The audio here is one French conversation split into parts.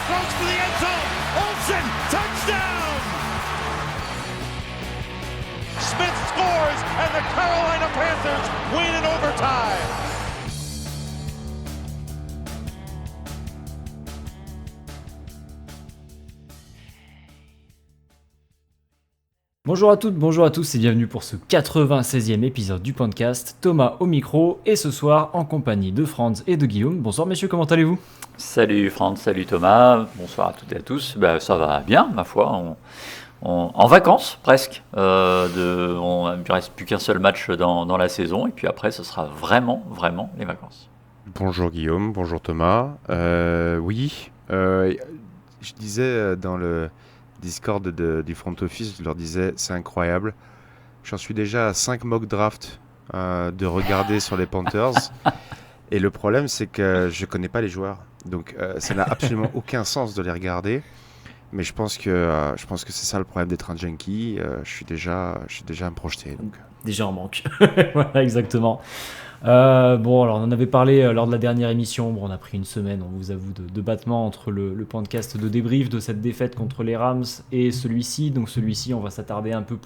throws for the end zone. Olsen, touchdown! Smith scores, and the Carolina Panthers win in overtime. Bonjour à toutes, bonjour à tous et bienvenue pour ce 96e épisode du podcast. Thomas au micro et ce soir en compagnie de Franz et de Guillaume. Bonsoir messieurs, comment allez-vous ? Salut Franz, salut Thomas, bonsoir à toutes et à tous. Ça va bien ma foi, en vacances presque. Il ne reste plus qu'un seul match dans la saison et puis après ce sera vraiment les vacances. Bonjour Guillaume, bonjour Thomas. Je disais dans le Discord du front office, je leur disais c'est incroyable. J'en suis déjà à 5 mock drafts de regarder sur les Panthers. Et le problème c'est que je connais pas les joueurs. Donc ça n'a absolument aucun sens de les regarder. Mais je pense que c'est ça le problème d'être un junkie. Je suis déjà à me projeter. Donc. Déjà en manque. Voilà, exactement. Alors on en avait parlé lors de la dernière émission. On a pris une semaine, on vous avoue, de battement entre le podcast de débrief de cette défaite contre les Rams et celui-ci. Donc celui-ci, on va s'attarder un peu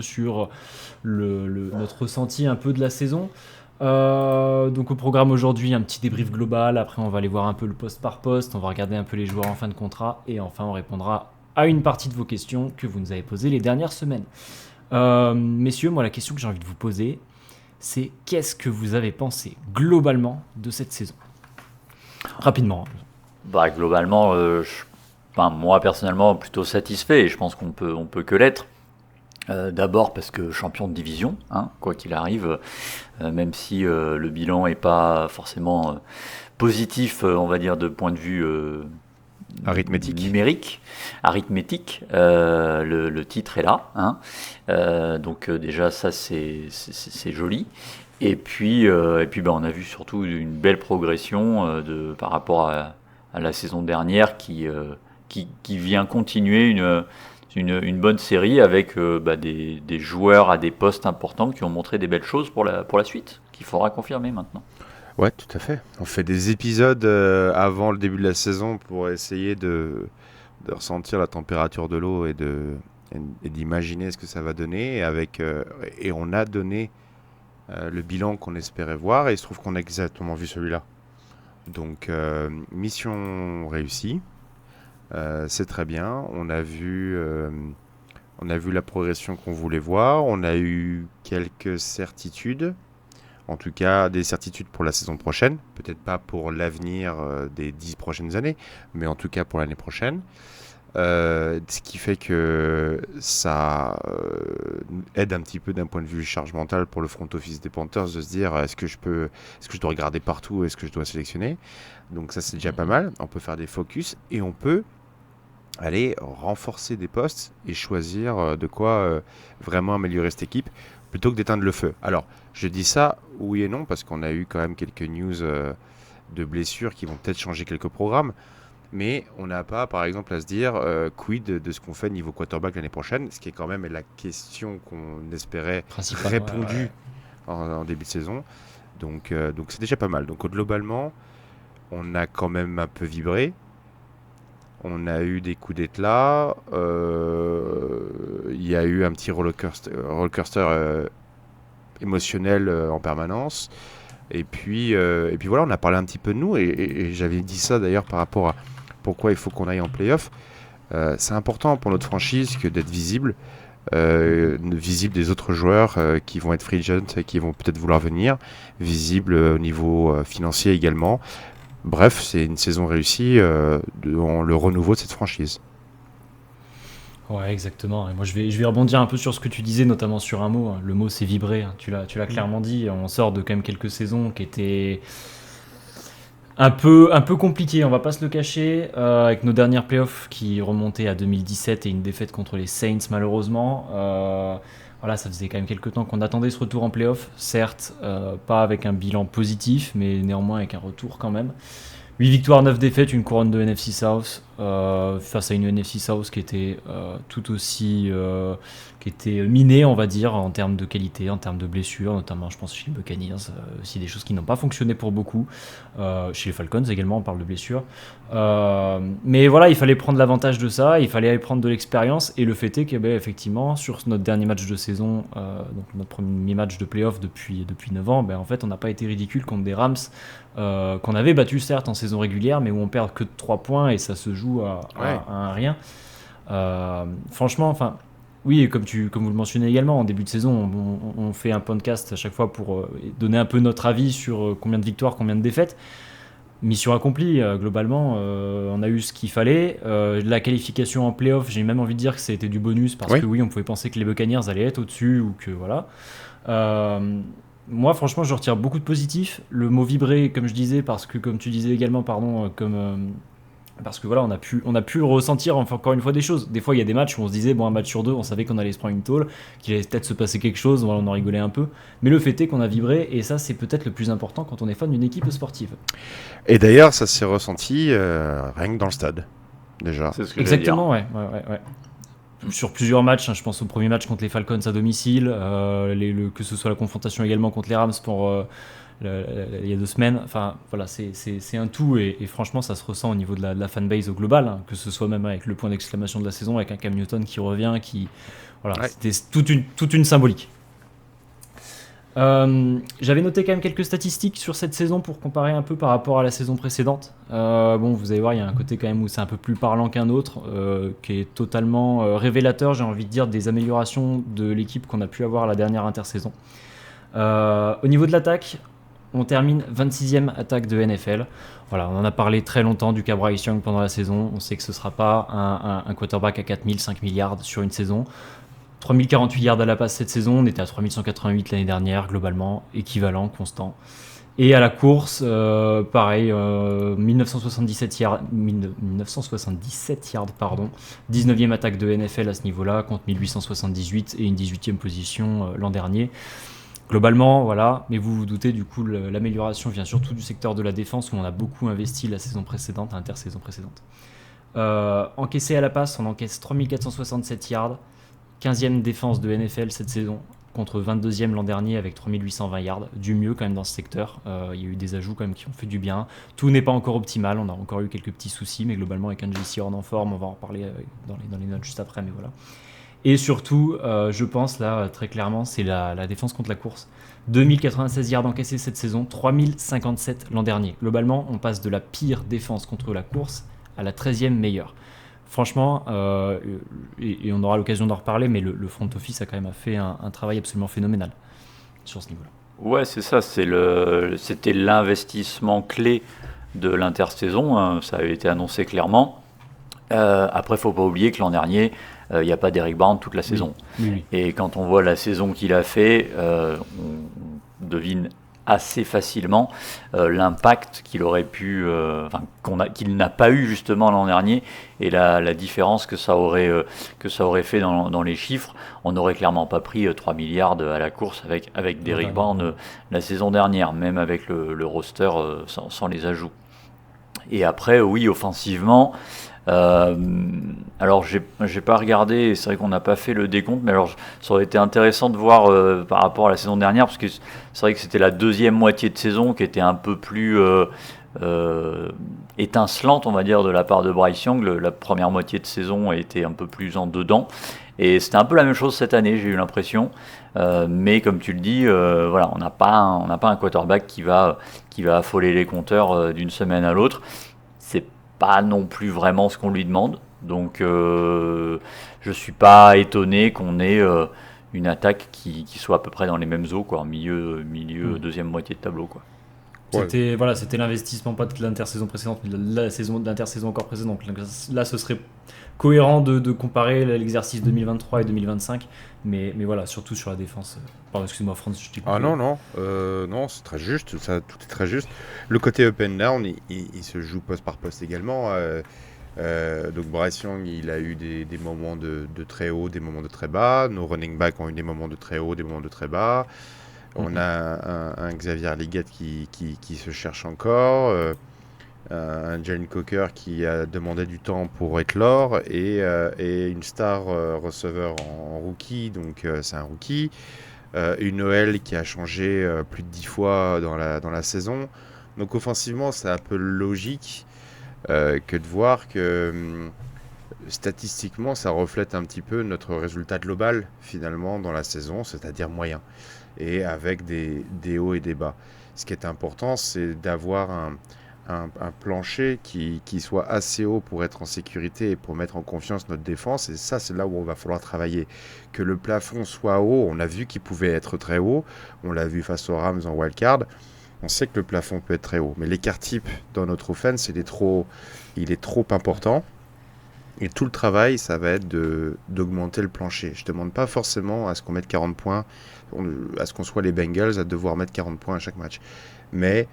sur notre ressenti un peu de la saison. Donc au programme aujourd'hui, un petit débrief global. Après, on va aller voir un peu le poste par poste. On va regarder un peu les joueurs en fin de contrat. Et enfin, on répondra à une partie de vos questions que vous nous avez posées les dernières semaines. Messieurs, moi, la question que j'ai envie de vous poser, c'est qu'est-ce que vous avez pensé globalement de cette saison ? Rapidement. Globalement, moi personnellement plutôt satisfait et je pense qu'on peut que l'être. D'abord parce que champion de division, quoi qu'il arrive, même si le bilan n'est pas forcément positif, on va dire de point de vue numérique, arithmétique, le titre est là, donc déjà ça c'est joli. Et puis on a vu surtout une belle progression par rapport à la saison dernière qui vient continuer une bonne série avec des joueurs à des postes importants qui ont montré des belles choses pour la suite, qu'il faudra confirmer maintenant. Ouais, tout à fait. On fait des épisodes avant le début de la saison pour essayer de ressentir la température de l'eau et d'imaginer ce que ça va donner. Et on a donné le bilan qu'on espérait voir et il se trouve qu'on a exactement vu celui-là. Donc, mission réussie. C'est très bien. On a vu la progression qu'on voulait voir. On a eu quelques certitudes. En tout cas, des certitudes pour la saison prochaine. Peut-être pas pour l'avenir des 10 prochaines années, mais en tout cas pour l'année prochaine. Ce qui fait que ça aide un petit peu d'un point de vue charge mentale pour le front office des Panthers de se dire est-ce que je dois regarder partout, est-ce que je dois sélectionner. Donc ça c'est déjà pas mal. On peut faire des focus et on peut aller renforcer des postes et choisir de quoi vraiment améliorer cette équipe plutôt que d'éteindre le feu. Alors, je dis ça oui et non parce qu'on a eu quand même quelques news de blessures qui vont peut-être changer quelques programmes, mais on n'a pas, par exemple, à se dire quid de ce qu'on fait niveau quarterback l'année prochaine, ce qui est quand même la question qu'on espérait répondue en début de saison. Donc c'est déjà pas mal. Donc globalement, on a quand même un peu vibré. On a eu des coups d'éclat, il y a eu un petit rollercoaster émotionnel en permanence. Et puis voilà, on a parlé un petit peu de nous, et j'avais dit ça d'ailleurs par rapport à pourquoi il faut qu'on aille en play-off. C'est important pour notre franchise que d'être visible des autres joueurs qui vont être free agents et qui vont peut-être vouloir venir, visible au niveau financier également. Bref, c'est une saison réussie dans le renouveau de cette franchise. Ouais, exactement. Et moi, je vais rebondir un peu sur ce que tu disais, notamment sur un mot. Le mot, c'est vibrer. Tu l'as clairement dit. On sort de quand même quelques saisons qui étaient un peu compliquées, on va pas se le cacher, avec nos dernières playoffs qui remontaient à 2017 et une défaite contre les Saints, malheureusement. Voilà, ça faisait quand même quelques temps qu'on attendait ce retour en play-off, certes, pas avec un bilan positif, mais néanmoins avec un retour quand même. 8 victoires, 9 défaites, une couronne de NFC South. face à une NFC South qui était tout aussi qui était minée, on va dire, en termes de qualité, en termes de blessures, notamment je pense chez les Buccaneers, aussi des choses qui n'ont pas fonctionné pour beaucoup, chez les Falcons également on parle de blessures, mais voilà, il fallait prendre l'avantage de ça, il fallait aller prendre de l'expérience, et le fait est que effectivement sur notre dernier match de saison, donc notre premier match de playoff depuis 9 ans, en fait on n'a pas été ridicule contre des Rams qu'on avait battu certes en saison régulière, mais où on perd que de 3 points et ça se joue à un rien. Franchement, enfin, oui, comme vous le mentionnez également, en début de saison, on fait un podcast à chaque fois pour donner un peu notre avis sur combien de victoires, combien de défaites. Mission accomplie, globalement, on a eu ce qu'il fallait. La qualification en playoff, j'ai même envie de dire que c'était du bonus, parce que oui, on pouvait penser que les Buccaneers allaient être au-dessus, ou que voilà. Moi, franchement, je retire beaucoup de positifs. Le mot vibrer, comme je disais, parce que, comme tu disais également, parce que voilà, on a pu ressentir encore une fois des choses. Des fois, il y a des matchs où on se disait, bon, un match sur deux, on savait qu'on allait se prendre une tôle, qu'il allait peut-être se passer quelque chose, on en rigolait un peu. Mais le fait est qu'on a vibré, et ça, c'est peut-être le plus important quand on est fan d'une équipe sportive. Et d'ailleurs, ça s'est ressenti rien que dans le stade, déjà. C'est ce que Exactement, ouais. Sur plusieurs matchs, je pense au premier match contre les Falcons à domicile, que ce soit la confrontation également contre les Rams il y a 2 semaines. Enfin, voilà, c'est un tout, et franchement, ça se ressent au niveau de la fanbase au global, hein, que ce soit même avec le point d'exclamation de la saison, avec un Cam Newton qui revient, c'était toute une symbolique. J'avais noté quand même quelques statistiques sur cette saison pour comparer un peu par rapport à la saison précédente. Vous allez voir, il y a un côté quand même où c'est un peu plus parlant qu'un autre, qui est totalement révélateur, j'ai envie de dire, des améliorations de l'équipe qu'on a pu avoir à la dernière intersaison. Au niveau de l'attaque, on termine 26e attaque de NFL. Voilà, on en a parlé très longtemps du cas Bryce Young pendant la saison. On sait que ce ne sera pas un quarterback à 4000, 5000 yards sur une saison. 3048 yards à la passe cette saison, on était à 3188 l'année dernière, globalement, équivalent, constant. Et à la course, pareil, 1977 yards, 19e attaque de NFL à ce niveau-là, contre 1878 et une 18e position l'an dernier. Globalement, voilà, mais vous vous doutez, du coup, l'amélioration vient surtout du secteur de la défense, où on a beaucoup investi la saison précédente, l'intersaison précédente. Encaissé à la passe, on encaisse 3467 yards, 15e défense de NFL cette saison, contre 22e l'an dernier avec 3820 yards, du mieux quand même dans ce secteur. Il y a eu des ajouts quand même qui ont fait du bien. Tout n'est pas encore optimal, on a encore eu quelques petits soucis, mais globalement avec un JC Horn en forme, on va en reparler dans les notes juste après, mais voilà. Et surtout, je pense là très clairement, c'est la défense contre la course. 2096 yards encaissés cette saison, 3057 l'an dernier. Globalement, on passe de la pire défense contre la course à la 13e meilleure. Franchement, et on aura l'occasion d'en reparler, mais le front office a quand même fait un travail absolument phénoménal sur ce niveau-là. Ouais, c'est ça, c'était l'investissement clé de l'intersaison, hein, ça avait été annoncé clairement. Après, il ne faut pas oublier que l'an dernier, il n'y a pas d'Eric Brown toute la saison. Oui. Et quand on voit la saison qu'il a fait, on devine assez facilement l'impact qu'il aurait pu, qu'il n'a pas eu justement l'an dernier, et la différence que ça aurait fait dans les chiffres. On n'aurait clairement pas pris 3 milliards à la course avec Derrick Brown la saison dernière, même avec le roster sans les ajouts. Et après, oui, offensivement, alors j'ai pas regardé, c'est vrai qu'on n'a pas fait le décompte, mais alors ça aurait été intéressant de voir par rapport à la saison dernière, parce que c'est vrai que c'était la deuxième moitié de saison qui était un peu plus étincelante, on va dire, de la part de Bryce Young. La première moitié de saison a été un peu plus en dedans, et c'était un peu la même chose cette année, j'ai eu l'impression. Mais comme tu le dis, voilà, on n'a pas un quarterback qui va affoler les compteurs d'une semaine à l'autre. C'est pas non plus vraiment ce qu'on lui demande, donc je suis pas étonné qu'on ait une attaque qui soit à peu près dans les mêmes eaux, quoi, milieu deuxième moitié de tableau, quoi. C'était l'investissement, pas de l'intersaison précédente, mais de l'intersaison encore précédente. Donc là, ce serait cohérent de comparer l'exercice 2023 et 2025, mais voilà, surtout sur la défense. Pardon, excuse-moi, Franz, je t'ai coupé. Ah non, c'est très juste, ça, tout est très juste. Le côté up and down, il se joue poste par poste également. Donc Bryce Young, il a eu des moments de très haut, des moments de très bas. Nos running backs ont eu des moments de très haut, des moments de très bas. On a un Xavier Legette qui se cherche encore. un Jalen Coker qui a demandé du temps pour éclore et une star receveur en rookie, donc c'est un rookie. Une OL qui a changé plus de 10 fois dans la saison. Donc offensivement, c'est un peu logique que de voir que statistiquement, ça reflète un petit peu notre résultat global finalement dans la saison, c'est-à-dire moyen, et avec des hauts et des bas. Ce qui est important, c'est d'avoir un plancher qui soit assez haut pour être en sécurité et pour mettre en confiance notre défense. Et ça, c'est là où on va falloir travailler. Que le plafond soit haut, on a vu qu'il pouvait être très haut. On l'a vu face aux Rams en wildcard. On sait que le plafond peut être très haut. Mais l'écart type dans notre offense, il est trop important. Et tout le travail, ça va être d'augmenter le plancher. Je ne demande pas forcément à ce qu'on mette 40 points, à ce qu'on soit les Bengals à devoir mettre 40 points à chaque match. Mais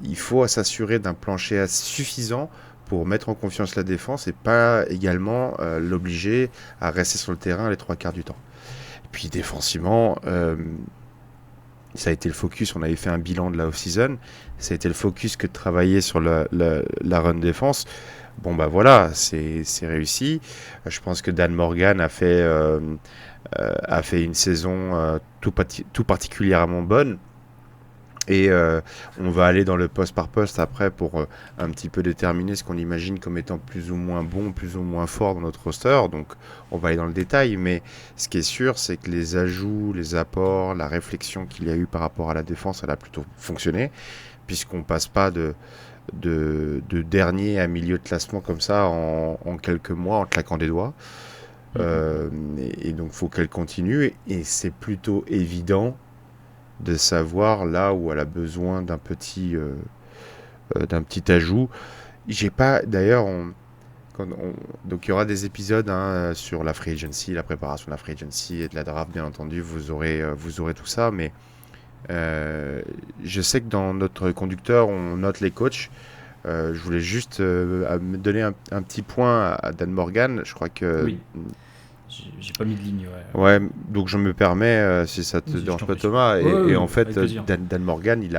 il faut s'assurer d'un plancher suffisant pour mettre en confiance la défense et pas également l'obliger à rester sur le terrain les 3 quarts du temps. Et puis défensivement, ça a été le focus, on avait fait un bilan de la off-season, ça a été le focus que de travailler sur la run défense. Bon bah voilà, c'est réussi. Je pense que Dan Morgan a fait une saison tout particulièrement bonne. Et on va aller dans le poste par poste après pour un petit peu déterminer ce qu'on imagine comme étant plus ou moins bon, plus ou moins fort dans notre roster. Donc on va aller dans le détail, mais ce qui est sûr, c'est que les ajouts, les apports, la réflexion qu'il y a eu par rapport à la défense, elle a plutôt fonctionné, puisqu'on passe pas de dernier à milieu de classement comme ça en quelques mois, en claquant des doigts. Et donc il faut qu'elle continue, et c'est plutôt évident de savoir là où elle a besoin d'un petit ajout. J'ai pas d'ailleurs donc il y aura des épisodes sur la free agency, la préparation de la free agency et de la draft, bien entendu, vous aurez tout ça, mais je sais que dans notre conducteur on note les coachs. Je voulais juste me donner un petit point à Dan Morgan. Je crois que Oui. J'ai pas mis de ligne, ouais, donc je me permets, si ça te dérange pas, Thomas. Et en fait, Dan Morgan, il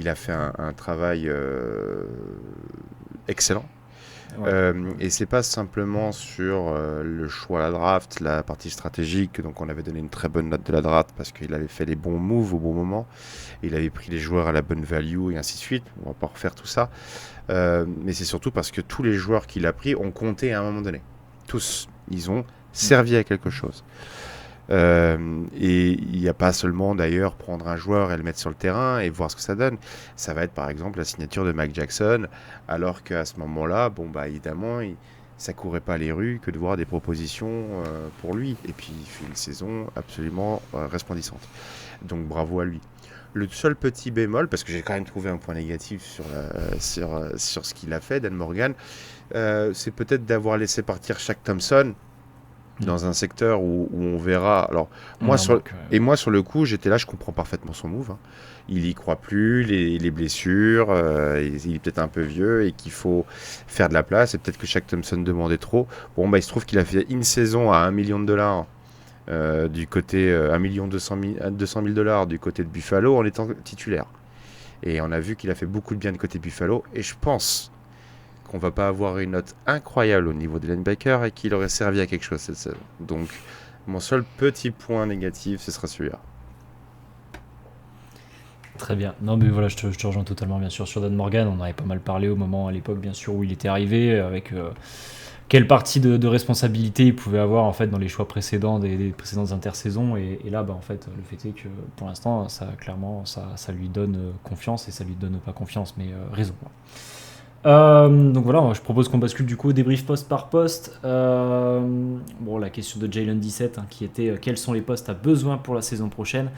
a fait un travail excellent. Ouais. Et c'est pas simplement sur le choix à la draft, la partie stratégique. Donc on avait donné une très bonne note de la draft parce qu'il avait fait les bons moves au bon moment. Il avait pris les joueurs à la bonne value et ainsi de suite. On va pas refaire tout ça. Mais c'est surtout parce que tous les joueurs qu'il a pris ont compté à un moment donné. Tous, ils ont servi à quelque chose. Et il n'y a pas seulement d'ailleurs prendre un joueur et le mettre sur le terrain et voir ce que ça donne. Ça va être par exemple la signature de Mac Jackson, alors qu'à ce moment-là, bon bah évidemment, ça courait pas les rues que de voir des propositions pour lui. Et puis il fait une saison absolument resplendissante. Donc bravo à lui. Le seul petit bémol, parce que j'ai quand même trouvé un point négatif sur ce qu'il a fait, Dan Morgan, c'est peut-être d'avoir laissé partir Shaq Thompson dans un secteur où on verra. Alors moi sur le coup, j'étais là, je comprends parfaitement son move. Il y croit plus, les blessures, il est peut-être un peu vieux et qu'il faut faire de la place. Et peut-être que Shaq Thompson demandait trop. Bon bah il se trouve qu'il a fait une saison à $1 million du côté $1,200,000 du côté de Buffalo en étant titulaire. Et on a vu qu'il a fait beaucoup de bien du côté de Buffalo. Et je pense qu'on va pas avoir une note incroyable au niveau des linebackers et qu'il aurait servi à quelque chose cette saison. Donc mon seul petit point négatif, ce sera celui-là. Très bien. Non mais voilà, je te rejoins totalement bien sûr sur Dan Morgan. On en avait pas mal parlé au moment à l'époque bien sûr où il était arrivé, avec quelle partie de responsabilité il pouvait avoir en fait dans les choix précédents des précédentes intersaisons, et là bah en fait le fait est que pour l'instant ça clairement ça lui donne confiance et ça lui donne pas confiance, mais raison. Donc voilà, je propose qu'on bascule du coup au débrief poste par poste. Bon, la question de Jalen 17 qui était quels sont les postes à besoin pour la saison prochaine.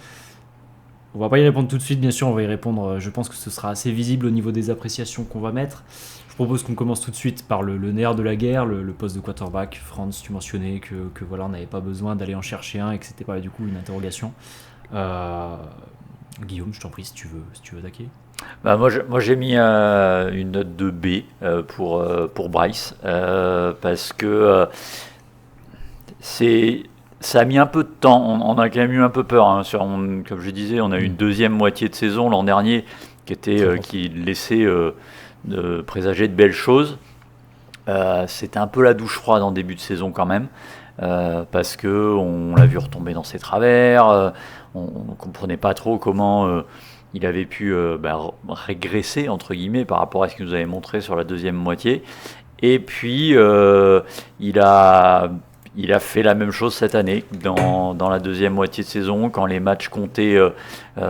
On va pas y répondre tout de suite, bien sûr, on va y répondre, je pense que ce sera assez visible au niveau des appréciations qu'on va mettre. Je propose qu'on commence tout de suite par le nerf de la guerre, le poste de quarterback. Franz, tu mentionnais que voilà, on n'avait pas besoin d'aller en chercher un et que c'était pas du coup une interrogation. Guillaume, je t'en prie si tu veux attaquer. Bah moi j'ai mis une note de B pour Bryce parce que ça a mis un peu de temps. On a quand même eu un peu peur. Comme je disais, on a eu une deuxième moitié de saison l'an dernier qui laissait présageait de belles choses. C'était un peu la douche froide en début de saison quand même, parce que on l'a vu retomber dans ses travers, on ne comprenait pas trop comment il avait pu régresser entre guillemets par rapport à ce qu'il nous avait montré sur la deuxième moitié. Et puis il a fait la même chose cette année dans la deuxième moitié de saison, quand les matchs comptaient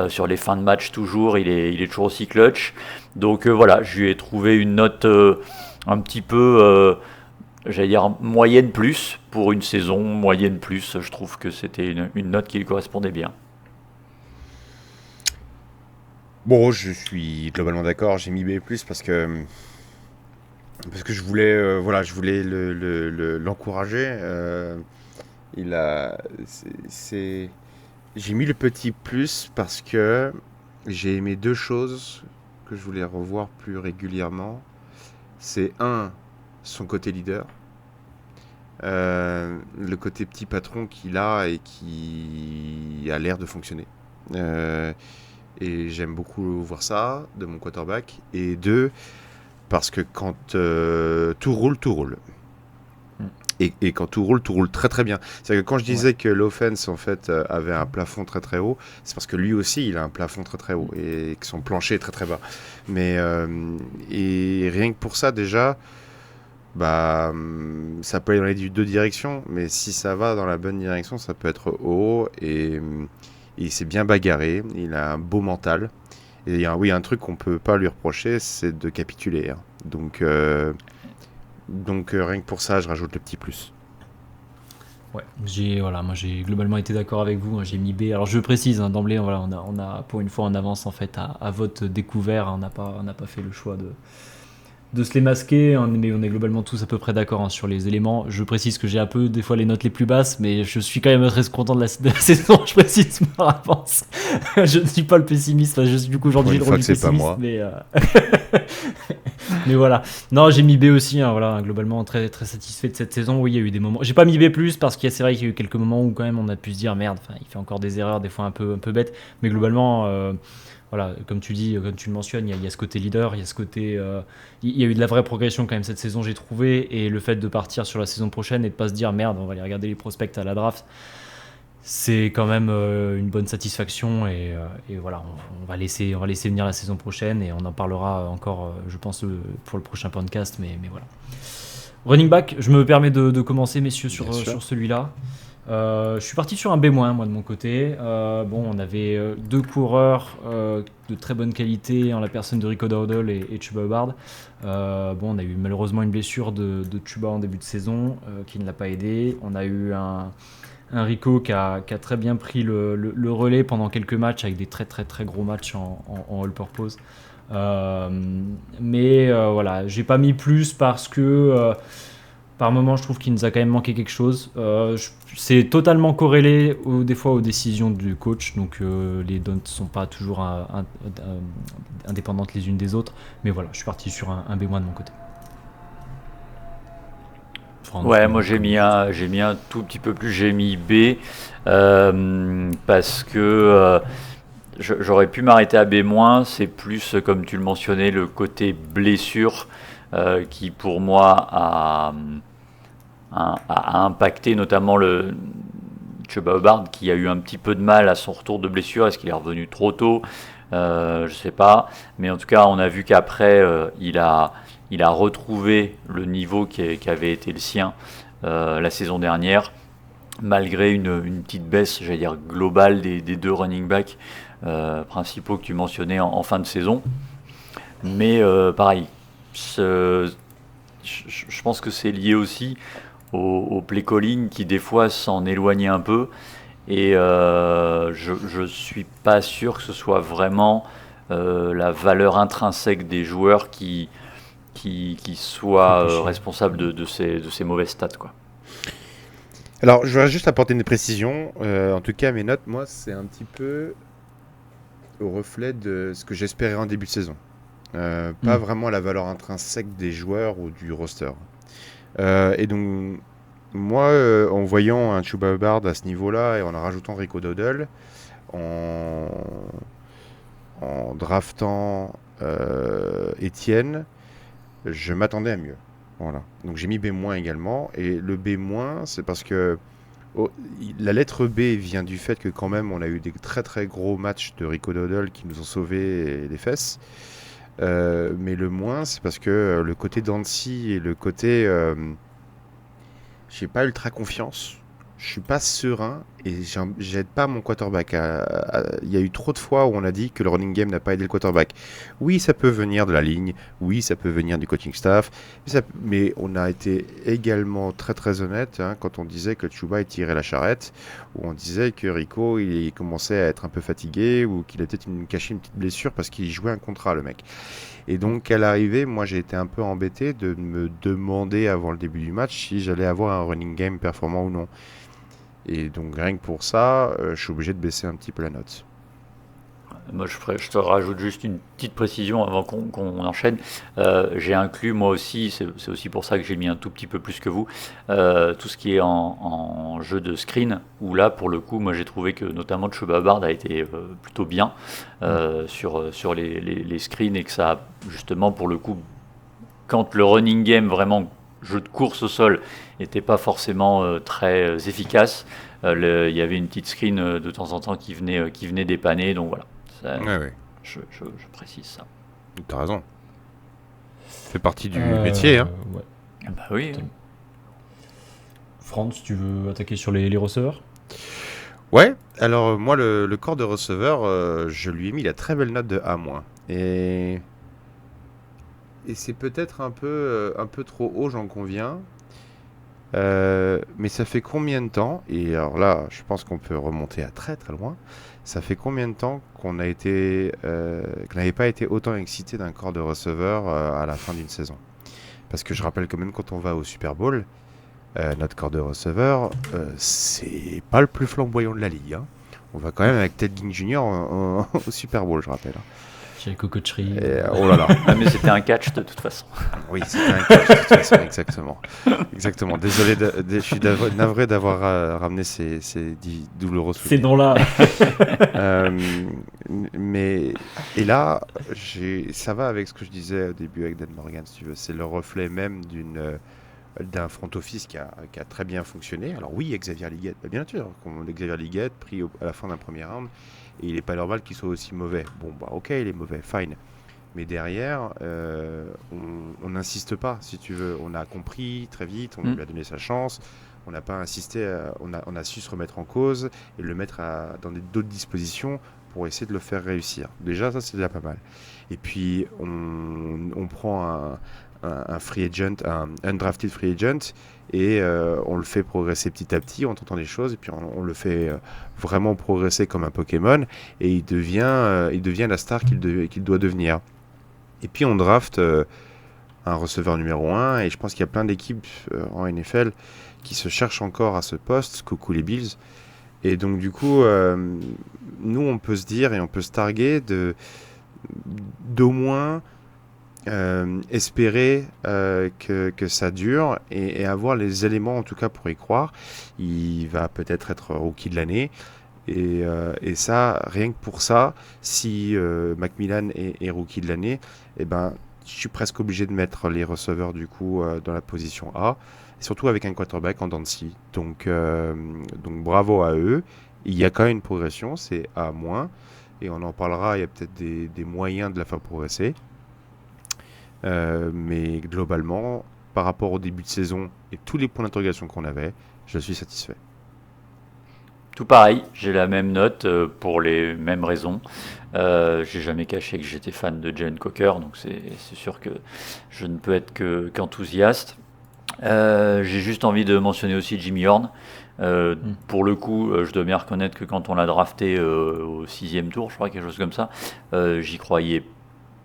sur les fins de match toujours, il est toujours aussi clutch. Donc voilà, je lui ai trouvé une note un petit peu, j'allais dire moyenne plus pour une saison moyenne plus. Je trouve que c'était une note qui lui correspondait bien. Bon, je suis globalement d'accord. J'ai mis B+, parce que je voulais, l'encourager. J'ai mis le petit plus parce que j'ai aimé deux choses que je voulais revoir plus régulièrement. C'est son côté leader, le côté petit patron qu'il a et qui a l'air de fonctionner. Et j'aime beaucoup voir ça de mon quarterback. Et deux, parce que quand tout roule, tout roule. Et quand tout roule très très bien. C'est-à-dire que quand je disais que l'offense en fait avait un plafond très très haut, c'est parce que lui aussi il a un plafond très très haut et que son plancher est très très bas. Mais et rien que pour ça déjà, ça peut aller dans les deux directions. Mais si ça va dans la bonne direction, ça peut être haut et il s'est bien bagarré. Il a un beau mental. Et il y a un truc qu'on peut pas lui reprocher, c'est de capituler. Hein. Donc rien que pour ça, je rajoute le petit plus. Ouais, moi j'ai globalement été d'accord avec vous, hein, j'ai mis B. Alors je précise d'emblée, on a pour une fois en avance en fait à vote découvert, on n'a pas fait le choix de se les masquer, hein, mais on est globalement tous à peu près d'accord sur les éléments. Je précise que j'ai un peu des fois les notes les plus basses, mais je suis quand même très content de la saison, je précise par avance. Je ne suis pas le pessimiste, je suis du coup aujourd'hui le rôle du pessimiste, pas moi. Mais voilà. Non, j'ai mis B aussi, hein, voilà, globalement très très satisfait de cette saison. Oui, il y a eu des moments. J'ai pas mis B+ parce c'est vrai qu'il y a eu quelques moments où quand même on a pu se dire merde, il fait encore des erreurs des fois un peu bêtes, mais globalement voilà, comme tu dis, comme tu le mentionnes, il y a ce côté leader, il y a ce côté il y a eu de la vraie progression quand même cette saison, j'ai trouvé, et le fait de partir sur la saison prochaine et de pas se dire merde, on va aller regarder les prospects à la draft, c'est quand même une bonne satisfaction, et voilà, on va laisser venir la saison prochaine et on en parlera encore, je pense, pour le prochain podcast, mais voilà. Running back, je me permets de commencer, messieurs, sur celui-là. Je suis parti sur un B-, moi, de mon côté. On avait deux coureurs de très bonne qualité en la personne de Rico Dowdle et Chuba Hubbard. On a eu malheureusement une blessure de Chuba en début de saison qui ne l'a pas aidé. On a eu un Rico qui a très bien pris le relais pendant quelques matchs avec des très très très gros matchs en all-purpose. Voilà, j'ai pas mis plus parce que par moment je trouve qu'il nous a quand même manqué quelque chose. C'est totalement corrélé des fois aux décisions du coach, donc les données ne sont pas toujours indépendantes les unes des autres, mais voilà, je suis parti sur un B- de mon côté. Ouais, moi j'ai mis un tout petit peu plus, j'ai mis B parce que j'aurais pu m'arrêter à B-, c'est plus, comme tu le mentionnais, le côté blessure qui pour moi a impacté notamment le Chuba Hubbard, qui a eu un petit peu de mal à son retour de blessure. Est-ce qu'il est revenu trop tôt? Je sais pas, mais en tout cas on a vu qu'après il a retrouvé le niveau qui avait été le sien la saison dernière, malgré une petite baisse, j'allais dire globale, des deux running backs principaux que tu mentionnais en fin de saison. Mais pareil, je pense que c'est lié aussi au play calling qui des fois s'en éloignait un peu, et je suis pas sûr que ce soit vraiment la valeur intrinsèque des joueurs qui soit responsable de ces mauvaises stats, quoi. Alors, je voudrais juste apporter une précision. En tout cas, mes notes, moi, c'est un petit peu au reflet de ce que j'espérais en début de saison. Pas vraiment la valeur intrinsèque des joueurs ou du roster. Et donc, moi, en voyant un Chuba Hubbard à ce niveau-là et en rajoutant Rico Dowdle, en draftant Etienne, je m'attendais à mieux. Voilà. Donc j'ai mis B- également. Et le B-, c'est parce que la lettre B vient du fait que quand même on a eu des très très gros matchs de Rico Dowdle qui nous ont sauvé les fesses. Mais le moins, c'est parce que le côté Dancy et le côté j'ai pas ultra confiance. Je suis pas serein et j'aide pas mon quarterback. Il y a eu trop de fois où on a dit que le running game n'a pas aidé le quarterback. Oui, ça peut venir de la ligne. Oui, ça peut venir du coaching staff. Mais on a été également très très honnête quand on disait que Chuba tirait la charrette, ou on disait que Rico il commençait à être un peu fatigué, ou qu'il a peut-être caché une petite blessure parce qu'il jouait un contrat, le mec. Et donc, à l'arrivée, moi, j'ai été un peu embêté de me demander avant le début du match si j'allais avoir un running game performant ou non. Et donc, rien que pour ça, je suis obligé de baisser un petit peu la note. Moi, je te rajoute juste une petite précision avant qu'on enchaîne. J'ai inclus, moi aussi, c'est aussi pour ça que j'ai mis un tout petit peu plus que vous, tout ce qui est en jeu de screen, où là, pour le coup, moi j'ai trouvé que notamment Chuba Hubbard a été plutôt bien sur les screens, et que ça a justement, pour le coup, quand le running game, vraiment jeu de course au sol, n'était pas forcément très efficace, il y avait une petite screen de temps en temps qui venait dépanner, donc voilà. Ouais. Je précise ça. T'as raison. Ça fait partie du métier. Ouais. Ah bah oui. Franz, tu veux attaquer sur les receveurs? Ouais, alors moi, le corps de receveur, je lui ai mis la très belle note de A-. Et c'est peut-être un peu trop haut, j'en conviens. Mais ça fait combien de temps, et alors là, je pense qu'on peut remonter à très très loin, ça fait combien de temps qu'on n'avait pas été autant excité d'un corps de receveur à la fin d'une saison? Parce que je rappelle quand même, quand on va au Super Bowl, notre corps de receveur, c'est pas le plus flamboyant de la ligue. On va quand même avec Ted Ginn Jr. Au Super Bowl, je rappelle. J'ai cococherie. Oh là là. Ah, mais c'était un catch de toute façon. Oui, c'était un catch de toute façon, exactement. Désolé, je suis navré d'avoir ramené ces douloureux Ces souvenirs. noms-là. Et là, ça va avec ce que je disais au début avec Dan Morgan, si tu veux. C'est le reflet même d'un front office qui a très bien fonctionné. Alors oui, Xavier Liguette, bien sûr, Xavier Liguette pris à la fin d'un premier round, et il n'est pas normal qu'il soit aussi mauvais. Bon, bah ok, il est mauvais, fine. Mais derrière, on n'insiste pas, si tu veux. On a compris très vite, on lui a donné sa chance. On n'a pas insisté, on a su se remettre en cause et le mettre dans d'autres dispositions pour essayer de le faire réussir. Déjà, ça, c'est déjà pas mal. Et puis, on prend un free agent, un undrafted free agent, et on le fait progresser petit à petit, on entend des choses, et puis on le fait vraiment progresser comme un Pokémon, et il devient la star qu'il doit devenir. Et puis on draft un receveur numéro 1, et je pense qu'il y a plein d'équipes en NFL qui se cherchent encore à ce poste, coucou les Bills. Et donc du coup, nous on peut se dire et on peut se targuer d'au moins espérer que ça dure et avoir les éléments en tout cas pour y croire. Il va peut-être être rookie de l'année. Et ça, rien que pour ça, si Macmillan est rookie de l'année, eh ben, je suis presque obligé de mettre les receveurs du coup dans la position A, et surtout avec un quarterback en dents de scie. Donc bravo à eux. Il y a quand même une progression, c'est A-, et on en parlera, il y a peut-être des moyens de la faire progresser. Mais globalement, par rapport au début de saison et tous les points d'interrogation qu'on avait, je suis satisfait. Tout pareil, j'ai la même note pour les mêmes raisons. J'ai jamais caché que j'étais fan de Jalen Coker, donc c'est sûr que je ne peux être qu'enthousiaste. J'ai juste envie de mentionner aussi Jimmy Horn. Pour le coup, je dois bien reconnaître que quand on l'a drafté au 6e tour, je crois, quelque chose comme ça, j'y croyais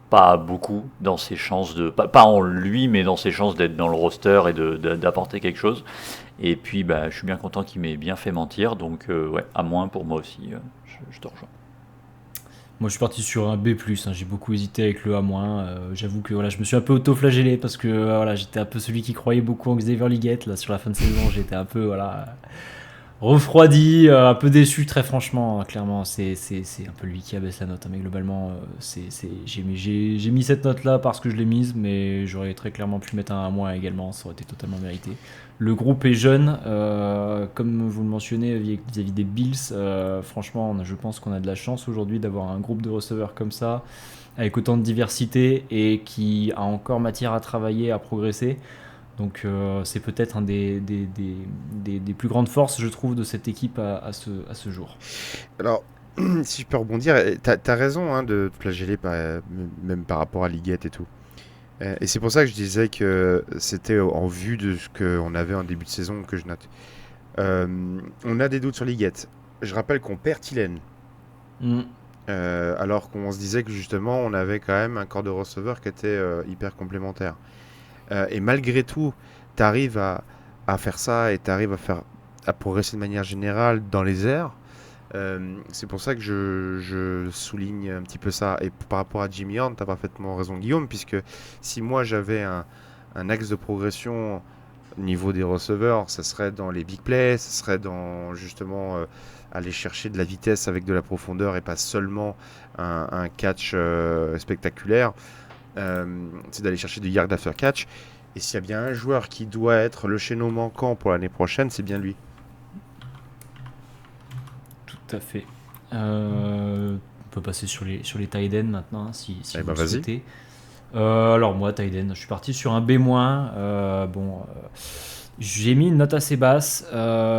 pas beaucoup dans ses chances pas en lui, mais dans ses chances d'être dans le roster et d'apporter quelque chose. Et puis je suis bien content qu'il m'ait bien fait mentir, donc ouais, à moins pour moi aussi, je te rejoins. Moi je suis parti sur un B+, j'ai beaucoup hésité avec le A-. J'avoue que voilà, je me suis un peu auto-flagellé parce que voilà, j'étais un peu celui qui croyait beaucoup en Xavier Liguette. Là, sur la fin de saison, j'étais un peu refroidi, un peu déçu, très franchement, clairement. C'est un peu lui qui abaisse la note, hein, mais globalement, j'ai mis cette note-là parce que je l'ai mise, mais j'aurais très clairement pu mettre un moins également, ça aurait été totalement mérité. Le groupe est jeune, comme vous le mentionnez vis-à-vis des Bills. Franchement, je pense qu'on a de la chance aujourd'hui d'avoir un groupe de receveurs comme ça, avec autant de diversité et qui a encore matière à travailler, à progresser. Donc c'est peut-être un des plus grandes forces, je trouve, de cette équipe à ce jour. Alors, si je peux rebondir, t'as raison hein, de te flageller même par rapport à Liguette et tout. Et c'est pour ça que je disais que c'était en vue de ce qu'on avait en début de saison que je note. On a des doutes sur Liguette. Je rappelle qu'on perd Thielen. Mm. Alors qu'on se disait que justement on avait quand même un corps de receveur qui était hyper complémentaire. Et malgré tout, tu arrives à faire ça et tu arrives à progresser de manière générale dans les airs. C'est pour ça que je souligne un petit peu ça. Et par rapport à Jimmy Horn, tu as parfaitement raison, Guillaume, puisque si moi j'avais un axe de progression au niveau des receveurs, ça serait dans les big plays, ça serait dans justement aller chercher de la vitesse avec de la profondeur et pas seulement un catch spectaculaire. C'est d'aller chercher du yard after catch. Et s'il y a bien un joueur qui doit être le chaînon manquant pour l'année prochaine, c'est bien lui. Tout à fait. On peut passer sur les tight ends maintenant, hein, si vous le vas-y. souhaitez. Alors moi, tight end, je suis parti sur un B-. J'ai mis une note assez basse.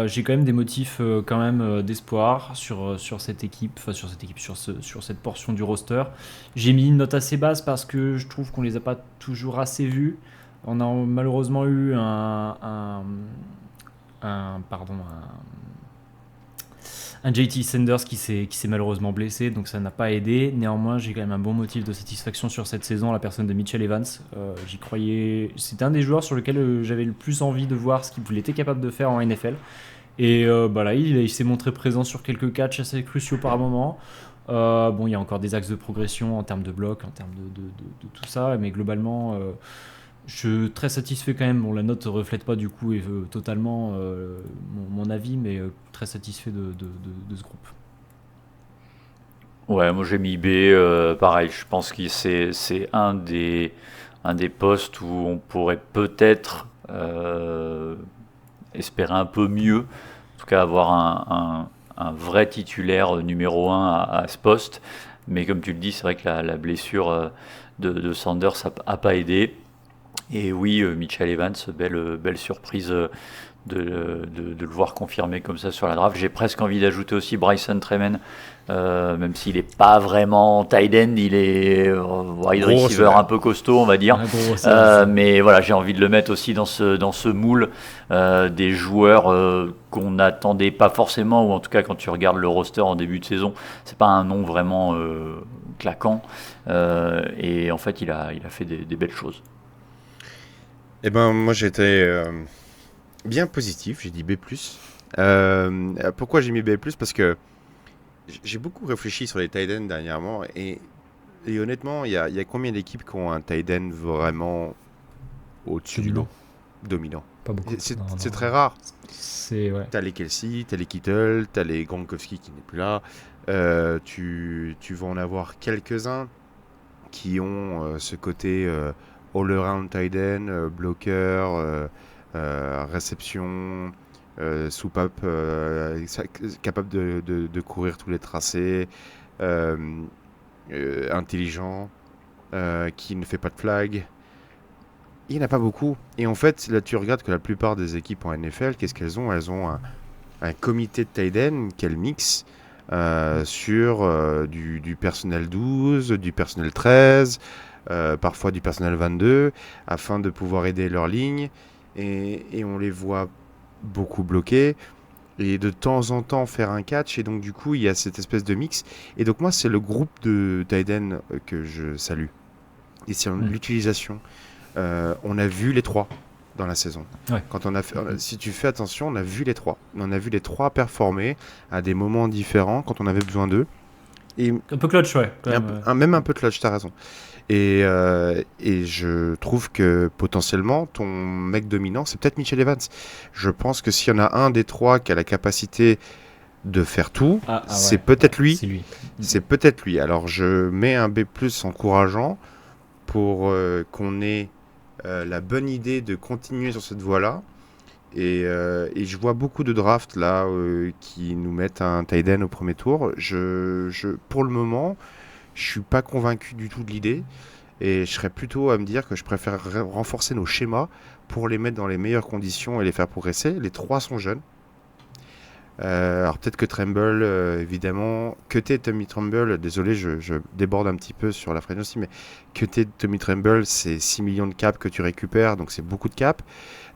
J'ai quand même des motifs d'espoir sur cette équipe, sur cette portion du roster. J'ai mis une note assez basse parce que je trouve qu'on les a pas toujours assez vus. On a malheureusement eu un JT Sanders qui s'est malheureusement blessé, donc ça n'a pas aidé. Néanmoins, j'ai quand même un bon motif de satisfaction sur cette saison, la personne de Mitchell Evans. J'y croyais. C'était un des joueurs sur lequel j'avais le plus envie de voir ce qu'il était capable de faire en NFL. Et là, il s'est montré présent sur quelques catchs assez cruciaux par moment. Il y a encore des axes de progression en termes de bloc, en termes de tout ça, mais globalement, je suis très satisfait quand même. Bon, la note ne reflète pas du coup totalement mon avis, mais très satisfait de ce groupe. Ouais, moi j'ai mis B, pareil, je pense que c'est un des postes où on pourrait peut-être espérer un peu mieux, en tout cas avoir un vrai titulaire numéro 1 à ce poste, mais comme tu le dis, c'est vrai que la blessure de Sanders n'a pas aidé. Et oui, Mitchell Evans, belle surprise de le voir confirmé comme ça sur la draft. J'ai presque envie d'ajouter aussi Bryson Treman, même s'il n'est pas vraiment tight end, il est wide receiver un peu costaud, on va dire. Mais voilà, j'ai envie de le mettre aussi dans ce moule des joueurs qu'on n'attendait pas forcément, ou en tout cas quand tu regardes le roster en début de saison, c'est pas un nom vraiment claquant. Et en fait, il a fait des belles choses. Eh ben, moi j'ai été bien positif, j'ai dit B+. Pourquoi j'ai mis B+? Parce que j'ai beaucoup réfléchi sur les tight ends dernièrement et honnêtement, il y a combien d'équipes qui ont un tight end vraiment au-dessus du lot? Dominant. Pas beaucoup. C'est très rare. Ouais. T'as les Kelsey, t'as les Kittle, t'as les Gronkowski qui n'est plus là. Tu vas en avoir quelques-uns qui ont ce côté all-around tight end, bloqueur, réception, soupape, capable de courir tous les tracés, intelligent, qui ne fait pas de flag. Il n'y en a pas beaucoup. Et en fait, là, tu regardes que la plupart des équipes en NFL, qu'est-ce qu'elles ont? Elles ont un comité de tight end qu'elles mixent sur du personnel 12, du personnel 13, parfois du personnel 22, afin de pouvoir aider leur ligne. Et on les voit beaucoup bloqués et de temps en temps faire un catch. Et donc, du coup, il y a cette espèce de mix. Et donc, moi, c'est le groupe de tight end que je salue. Et c'est l'utilisation. On a vu les trois dans la saison. Ouais. Quand si tu fais attention, on a vu les trois. On a vu les trois performer à des moments différents quand on avait besoin d'eux. Et Un peu clutch, ouais. Quand même, même un peu clutch, t'as raison. Et je trouve que potentiellement, ton mec dominant, c'est peut-être Mitchell Evans. Je pense que s'il y en a un des trois qui a la capacité de faire tout, c'est ouais. peut-être lui. C'est lui. C'est peut-être lui. Alors je mets un B+ encourageant pour qu'on ait la bonne idée de continuer sur cette voie-là. Et je vois beaucoup de drafts là qui nous mettent un tight end au premier tour. Pour le moment, je suis pas convaincu du tout de l'idée. Et je serais plutôt à me dire que je préfère renforcer nos schémas pour les mettre dans les meilleures conditions et les faire progresser. Les trois sont jeunes. Alors peut-être que Tremble, évidemment, que t'es Tommy Tremble, désolé, je déborde un petit peu sur la frame aussi, mais que t'es Tommy Tremble, c'est 6 millions de cap que tu récupères, donc c'est beaucoup de cap.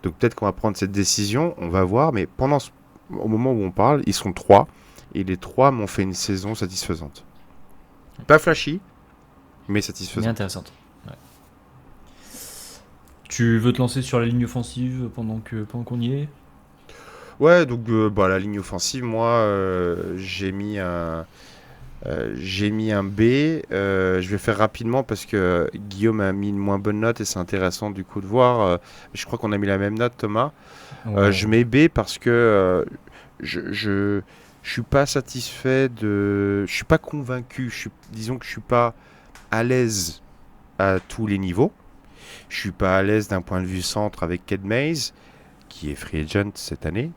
Donc peut-être qu'on va prendre cette décision, on va voir, mais au moment où on parle, ils sont 3, et les 3 m'ont fait une saison satisfaisante. Pas flashy, mais satisfaisante. Bien intéressante. Ouais. Tu veux te lancer sur la ligne offensive pendant qu'on y est? Ouais, donc la ligne offensive, moi, j'ai mis un B. Je vais faire rapidement parce que Guillaume a mis une moins bonne note et c'est intéressant du coup de voir. Je crois qu'on a mis la même note, Thomas. Ouais. Je mets B parce que je suis pas satisfait je suis pas convaincu. Disons que je suis pas à l'aise à tous les niveaux. Je suis pas à l'aise d'un point de vue centre avec Ked Mays, qui est free agent cette année.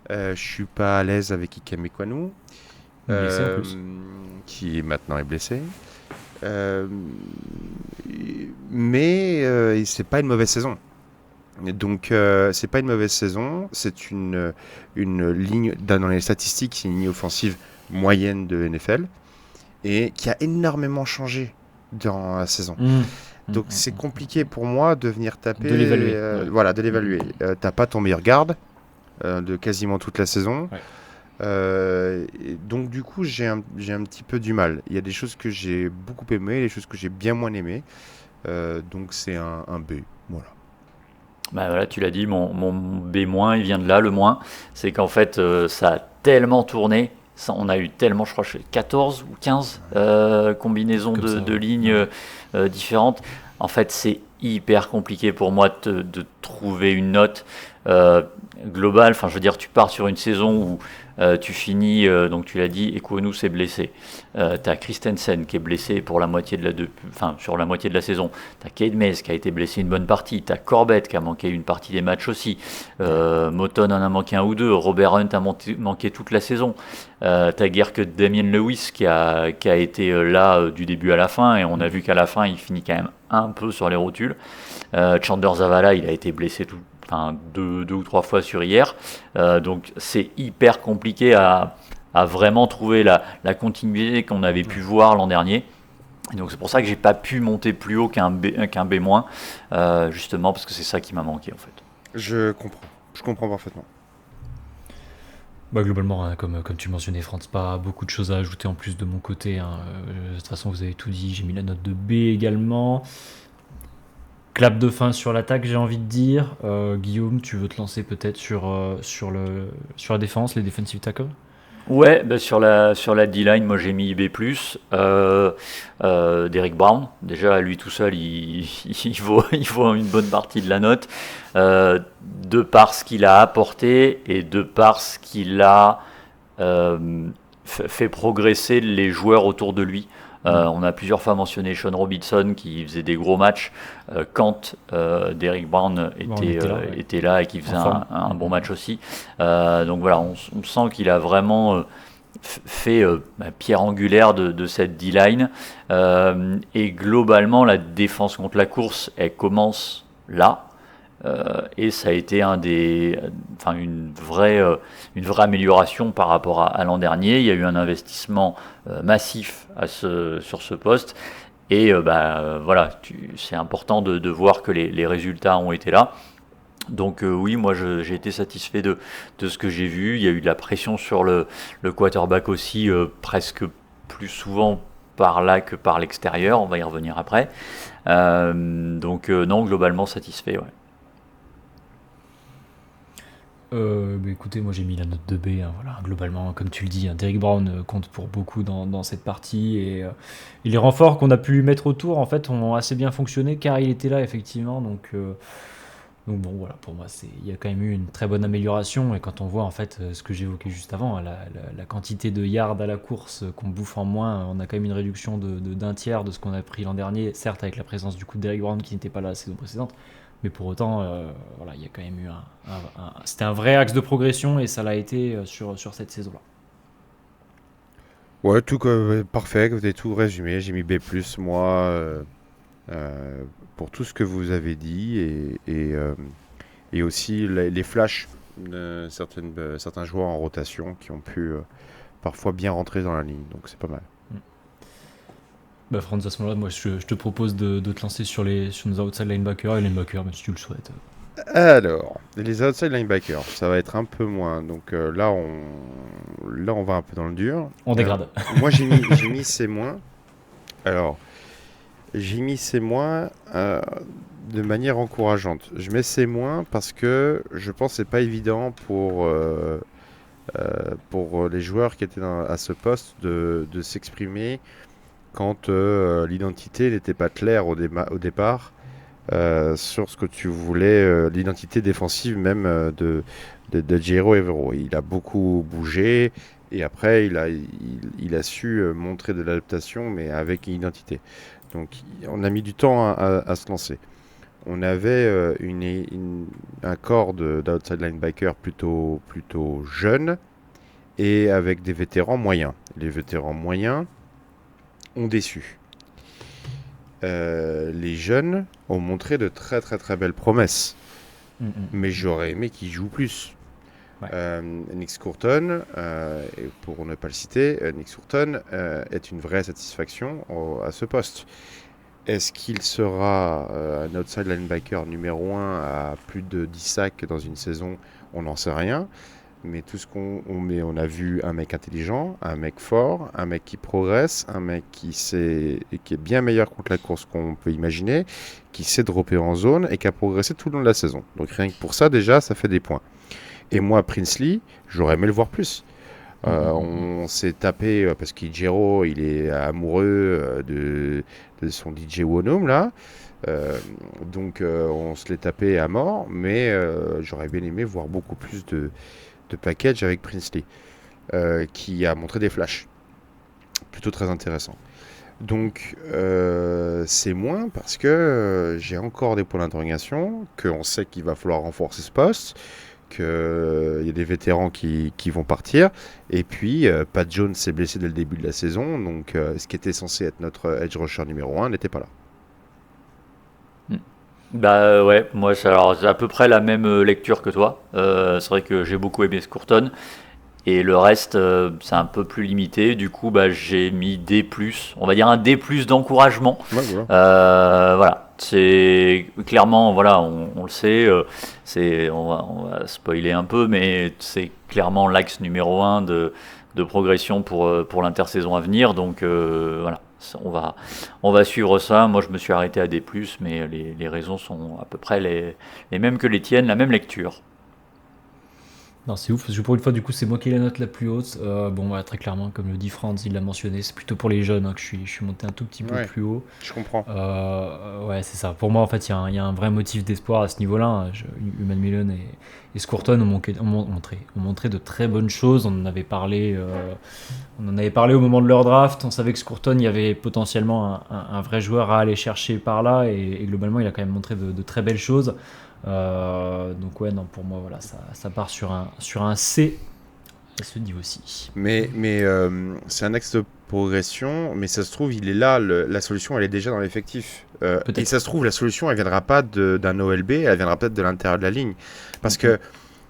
Je suis pas à l'aise avec Ikem Ekwonu, Blessé en plus. qui maintenant est blessé. Mais c'est pas une mauvaise saison. Donc c'est pas une mauvaise saison. C'est une ligne dans les statistiques, c'est une ligne offensive moyenne de NFL et qui a énormément changé dans la saison. Donc c'est compliqué pour moi de venir taper. De l'évaluer. Voilà, de l'évaluer. T'as pas ton meilleur garde de quasiment toute la saison. Ouais. Donc du coup j'ai un petit peu du mal. Il y a des choses que j'ai beaucoup aimées, des choses que j'ai bien moins aimées. Donc c'est un B. Voilà. Bah voilà, tu l'as dit, mon B-, il vient de là, le moins. C'est qu'en fait, ça a tellement tourné. On a eu tellement, je crois, 14 ou 15 combinaisons de lignes différentes. En fait, c'est hyper compliqué pour moi de trouver une note globale. Enfin, je veux dire, tu pars sur une saison où tu finis, donc tu l'as dit, Ekwonu s'est blessé. Tu as Christensen qui est blessé pour la moitié sur la moitié de la saison. Tu as Cade Mays qui a été blessé une bonne partie. Tu as Corbett qui a manqué une partie des matchs aussi. Moton en a manqué un ou deux. Robert Hunt a manqué toute la saison. T'as guère que Damien Lewis qui a été là du début à la fin, et on a vu qu'à la fin il finit quand même un peu sur les rotules. Chandler Zavala, il a été blessé deux ou trois fois sur hier, donc c'est hyper compliqué à vraiment trouver la continuité qu'on avait pu voir l'an dernier. Et donc c'est pour ça que j'ai pas pu monter plus haut qu'un B-, justement parce que c'est ça qui m'a manqué en fait. Je comprends parfaitement. Bah globalement, hein, comme tu mentionnais, Franz, pas beaucoup de choses à ajouter en plus de mon côté. Hein. De toute façon, vous avez tout dit. J'ai mis la note de B également. Clap de fin sur l'attaque, j'ai envie de dire. Guillaume, tu veux te lancer peut-être sur la défense, les defensive tackles? Ouais, bah sur la D-line, moi j'ai mis B+. Derrick Brown, déjà lui tout seul, il vaut une bonne partie de la note, de par ce qu'il a apporté et de par ce qu'il a fait progresser les joueurs autour de lui. On a plusieurs fois mentionné Sean Robinson qui faisait des gros matchs quand Derrick Brown était là et qui faisait un bon match aussi. Donc voilà, on sent qu'il a vraiment fait pierre angulaire de cette D-line. Et globalement, la défense contre la course, elle commence là. Et ça a été une vraie amélioration par rapport à l'an dernier. Il y a eu un investissement massif sur ce poste, et voilà, c'est important de voir que les résultats ont été là. Donc oui, moi j'ai été satisfait de ce que j'ai vu. Il y a eu de la pression sur le quarterback aussi, presque plus souvent par là que par l'extérieur. On va y revenir après. Donc non, globalement satisfait, ouais. Écoutez, moi j'ai mis la note de B, hein, voilà, globalement, comme tu le dis, hein, Derrick Brown compte pour beaucoup dans cette partie et les renforts qu'on a pu lui mettre autour en fait ont assez bien fonctionné car il était là effectivement donc bon voilà pour moi il y a quand même eu une très bonne amélioration et quand on voit en fait ce que j'évoquais juste avant, hein, la quantité de yards à la course qu'on bouffe en moins, on a quand même une réduction d'un tiers de ce qu'on a pris l'an dernier, certes avec la présence du coup de Derrick Brown qui n'était pas là la saison précédente. Mais pour autant, voilà, il y a quand même eu c'était un vrai axe de progression et ça l'a été sur cette saison-là. Ouais, parfait, vous avez tout résumé. J'ai mis B+, moi, pour tout ce que vous avez dit et aussi les flashs de certains joueurs en rotation qui ont pu parfois bien rentrer dans la ligne, donc c'est pas mal. Bah Franz, à ce moment-là, moi je te propose de te lancer sur nos outside linebackers et linebackers, même si tu le souhaites. Alors, les outside linebackers, ça va être un peu moins. Donc là, on va un peu dans le dur. On dégrade. Moi, j'ai mis C-. Alors, j'ai mis C- de manière encourageante. Je mets C- parce que je pense que c'est pas évident pour les joueurs qui étaient à ce poste de s'exprimer quand l'identité n'était pas claire au départ. Sur ce que tu voulais, l'identité défensive même de Jiro Evero. Il a beaucoup bougé et après il a su montrer de l'adaptation mais avec une identité. Donc on a mis du temps à se lancer. On avait un corps d'outside linebacker plutôt jeune et avec des vétérans moyens. Les vétérans moyens ont déçu. Les jeunes ont montré de très très très belles promesses. Mais j'aurais aimé qu'ils jouent plus. Ouais. Nick Scurton, et pour ne pas le citer, Nick Scurton est une vraie satisfaction à ce poste. Est-ce qu'il sera un outside linebacker numéro 1 à plus de 10 sacs dans une saison? On n'en sait rien. Mais tout ce on a vu un mec intelligent, un mec fort, un mec qui progresse, un mec qui est bien meilleur contre la course qu'on peut imaginer, qui sait dropper en zone et qui a progressé tout le long de la saison. Donc rien que pour ça, déjà, ça fait des points. Et moi, Princely, j'aurais aimé le voir plus. On s'est tapé, parce qu'Ijero, il est amoureux de son DJ Wonum, là. Donc on se l'est tapé à mort, mais j'aurais bien aimé voir beaucoup plus de package avec Princely, qui a montré des flashs plutôt très intéressants. Donc c'est moins parce que j'ai encore des points d'interrogation, qu'on sait qu'il va falloir renforcer ce poste, qu'il y a des vétérans qui vont partir, et puis Pat Jones s'est blessé dès le début de la saison, donc ce qui était censé être notre edge rusher numéro 1 n'était pas là. Bah ouais, moi c'est à peu près la même lecture que toi. C'est vrai que j'ai beaucoup aimé Scurton et le reste c'est un peu plus limité. Du coup bah j'ai mis D+, on va dire un D+ d'encouragement. Ouais, voilà. Voilà, c'est clairement voilà, on le sait, on va spoiler un peu, mais c'est clairement l'axe numéro 1 de progression pour l'intersaison à venir. Donc voilà. On va suivre ça. Moi, je me suis arrêté à D+, mais les raisons sont à peu près les mêmes que les tiennes, la même lecture. Non, c'est ouf, parce que pour une fois, du coup, c'est moi qui ai la note la plus haute. Bon, ouais, très clairement, comme le dit Franz, il l'a mentionné, c'est plutôt pour les jeunes hein, que je suis monté un tout petit peu plus haut. Je comprends. Ouais, c'est ça. Pour moi, en fait, il y a un vrai motif d'espoir à ce niveau-là. Hein. Human Millen et Scurton ont montré de très bonnes choses. On en avait parlé au moment de leur draft. On savait que Scurton, il y avait potentiellement un vrai joueur à aller chercher par là. Et globalement, il a quand même montré de très belles choses. Donc ouais, non, pour moi, voilà, ça part sur un C à ce niveau aussi. Mais c'est un axe de progression, mais ça se trouve, il est là, la solution, elle est déjà dans l'effectif. Et ça se trouve, la solution, elle viendra pas d'un OLB, elle viendra peut-être de l'intérieur de la ligne. Parce que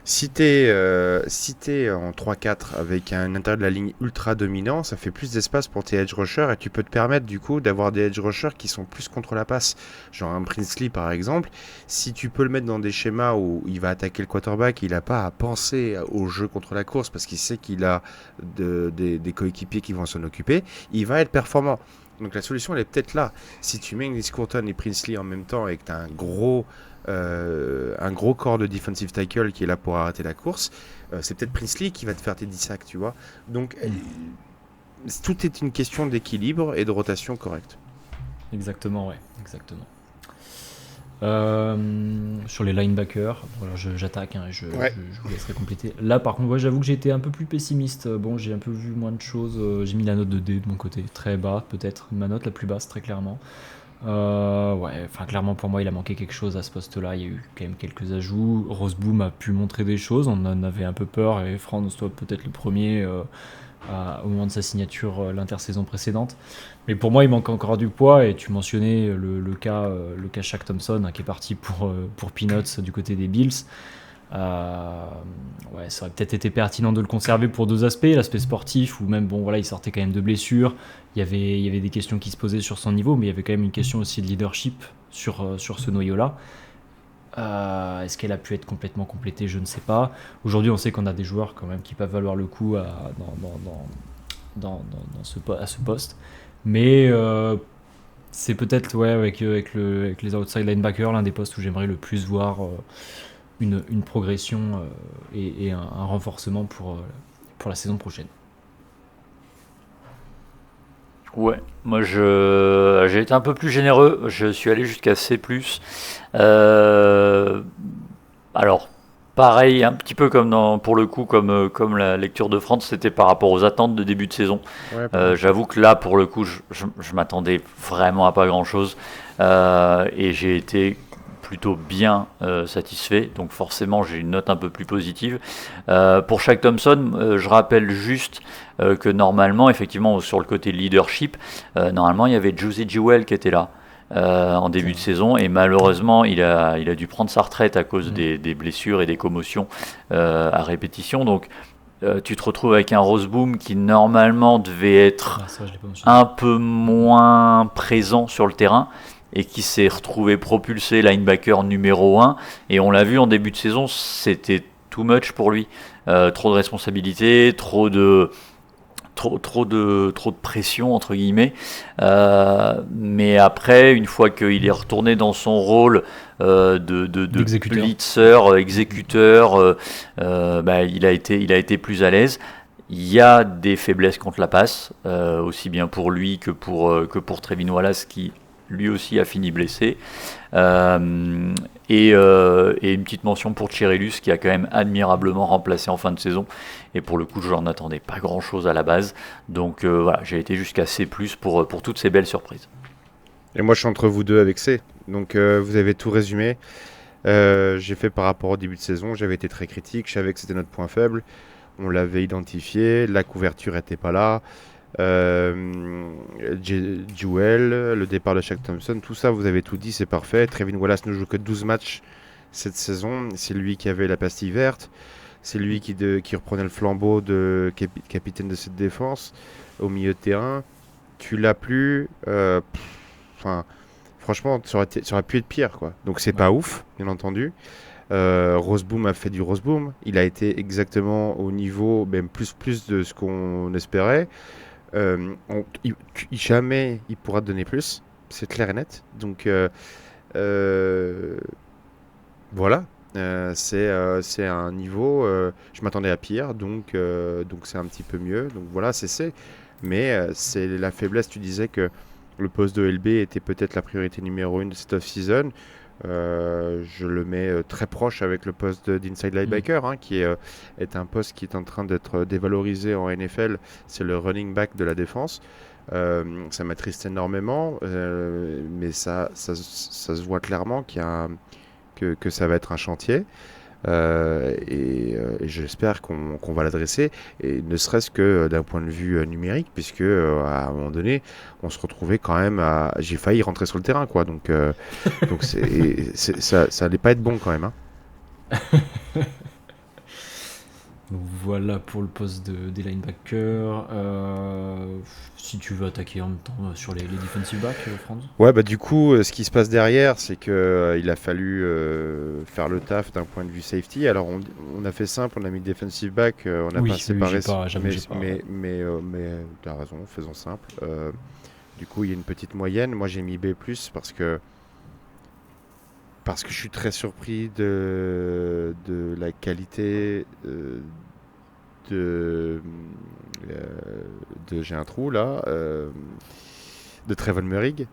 si t'es en 3-4 avec un intérieur de la ligne ultra dominant, ça fait plus d'espace pour tes edge rushers et tu peux te permettre du coup d'avoir des edge rushers qui sont plus contre la passe. Genre un Princely par exemple, si tu peux le mettre dans des schémas où il va attaquer le quarterback, il n'a pas à penser au jeu contre la course parce qu'il sait qu'il a des coéquipiers qui vont s'en occuper, il va être performant. Donc la solution, elle est peut-être là. Si tu mets English Courton et Princely en même temps et que tu as un gros corps de defensive tackle qui est là pour arrêter la course, c'est peut-être Princely qui va te faire tes 10 sacs, tu vois. Donc tout est une question d'équilibre et de rotation correcte. Exactement, ouais, exactement. Sur les linebackers, voilà, j'attaque, hein, je vous laisserai compléter. Là, par contre, j'avoue que j'ai été un peu plus pessimiste. Bon, j'ai un peu vu moins de choses. J'ai mis la note de D de mon côté, très bas, peut-être ma note la plus basse, très clairement. Clairement pour moi, il a manqué quelque chose à ce poste-là. Il y a eu quand même quelques ajouts. Roseboom a pu montrer des choses. On en avait un peu peur, et Franz, toi, peut-être le premier. Au moment de sa signature l'intersaison précédente. Mais pour moi, il manque encore du poids, et tu mentionnais le cas Shaq Thompson, hein, qui est parti pour Peanuts du côté des Bills. Ça aurait peut-être été pertinent de le conserver pour deux aspects, l'aspect sportif, où même il sortait quand même de blessures, il y avait des questions qui se posaient sur son niveau, mais il y avait quand même une question aussi de leadership sur ce noyau-là. Est-ce qu'elle a pu être complètement complétée? Je ne sais pas. Aujourd'hui, on sait qu'on a des joueurs quand même qui peuvent valoir le coup à ce poste. Mais c'est peut-être avec les outside linebackers l'un des postes où j'aimerais le plus voir une progression et un renforcement pour la saison prochaine. Ouais, moi j'ai été un peu plus généreux, je suis allé jusqu'à C+. Alors, pareil, un petit peu comme comme la lecture de France, c'était par rapport aux attentes de début de saison. Ouais, J'avoue que là, pour le coup, je m'attendais vraiment à pas grand-chose, et j'ai été plutôt bien satisfait, donc forcément j'ai une note un peu plus positive. Pour Shaq Thompson, je rappelle juste que normalement, effectivement, sur le côté leadership, normalement il y avait Josey Jewell qui était là en début de saison, et malheureusement il a dû prendre sa retraite à cause des blessures et des commotions à répétition. Donc tu te retrouves avec un Roseboom qui normalement devait être un peu moins présent sur le terrain, et qui s'est retrouvé propulsé linebacker numéro 1, et on l'a vu en début de saison, c'était too much pour lui. Trop de responsabilités, trop de pression entre guillemets, mais après, une fois qu'il est retourné dans son rôle de blitzer, exécuteur, il a été plus à l'aise. Il y a des faiblesses contre la passe, aussi bien pour lui que pour Trevin Wallace, qui lui aussi a fini blessé. Et une petite mention pour Chirellus, qui a quand même admirablement remplacé en fin de saison, et pour le coup je n'en attendais pas grand chose à la base, donc j'ai été jusqu'à C+, pour toutes ces belles surprises. Et moi je suis entre vous deux avec C, donc vous avez tout résumé. J'ai fait par rapport au début de saison, j'avais été très critique, je savais que c'était notre point faible, on l'avait identifié, la couverture n'était pas là. Jewell, le départ de Shaq Thompson, tout ça, vous avez tout dit, c'est parfait. Trevin Wallace ne joue que 12 matchs cette saison, c'est lui qui avait la pastille verte, c'est lui qui reprenait le flambeau de capitaine de cette défense au milieu de terrain. Tu l'as plus, franchement, ça aurait pu être pire, quoi. Donc c'est pas ouf, bien entendu. Roseboom a fait du Roseboom, il a été exactement au niveau, même plus de ce qu'on espérait. Jamais il pourra te donner plus, c'est clair et net. Donc voilà, c'est un niveau, je m'attendais à pire, donc c'est un petit peu mieux. Donc voilà, mais c'est la faiblesse. Tu disais que le poste de LB était peut-être la priorité numéro 1 de cette off-season. Je le mets très proche avec le poste d'inside linebacker, qui est un poste qui est en train d'être dévalorisé en NFL. C'est le running back de la défense. Ça m'attriste énormément, mais ça se voit clairement que ça va être un chantier. Et j'espère qu'on va l'adresser, et ne serait-ce que d'un point de vue numérique, puisque à un moment donné on se retrouvait quand même j'ai failli rentrer sur le terrain, quoi. Donc ça allait pas être bon quand même, hein. Donc voilà pour le poste des linebackers. Si tu veux attaquer en même temps sur les defensive backs, Franz. Ouais, du coup, ce qui se passe derrière, c'est que il a fallu faire le taf d'un point de vue safety. Alors on a fait simple, on a mis defensive back, on n'a pas séparé. Mais tu as raison, faisons simple. Du coup, il y a une petite moyenne. Moi, j'ai mis B+, parce que je suis très surpris de la qualité de, j'ai un trou là, de Trevon Moehrig,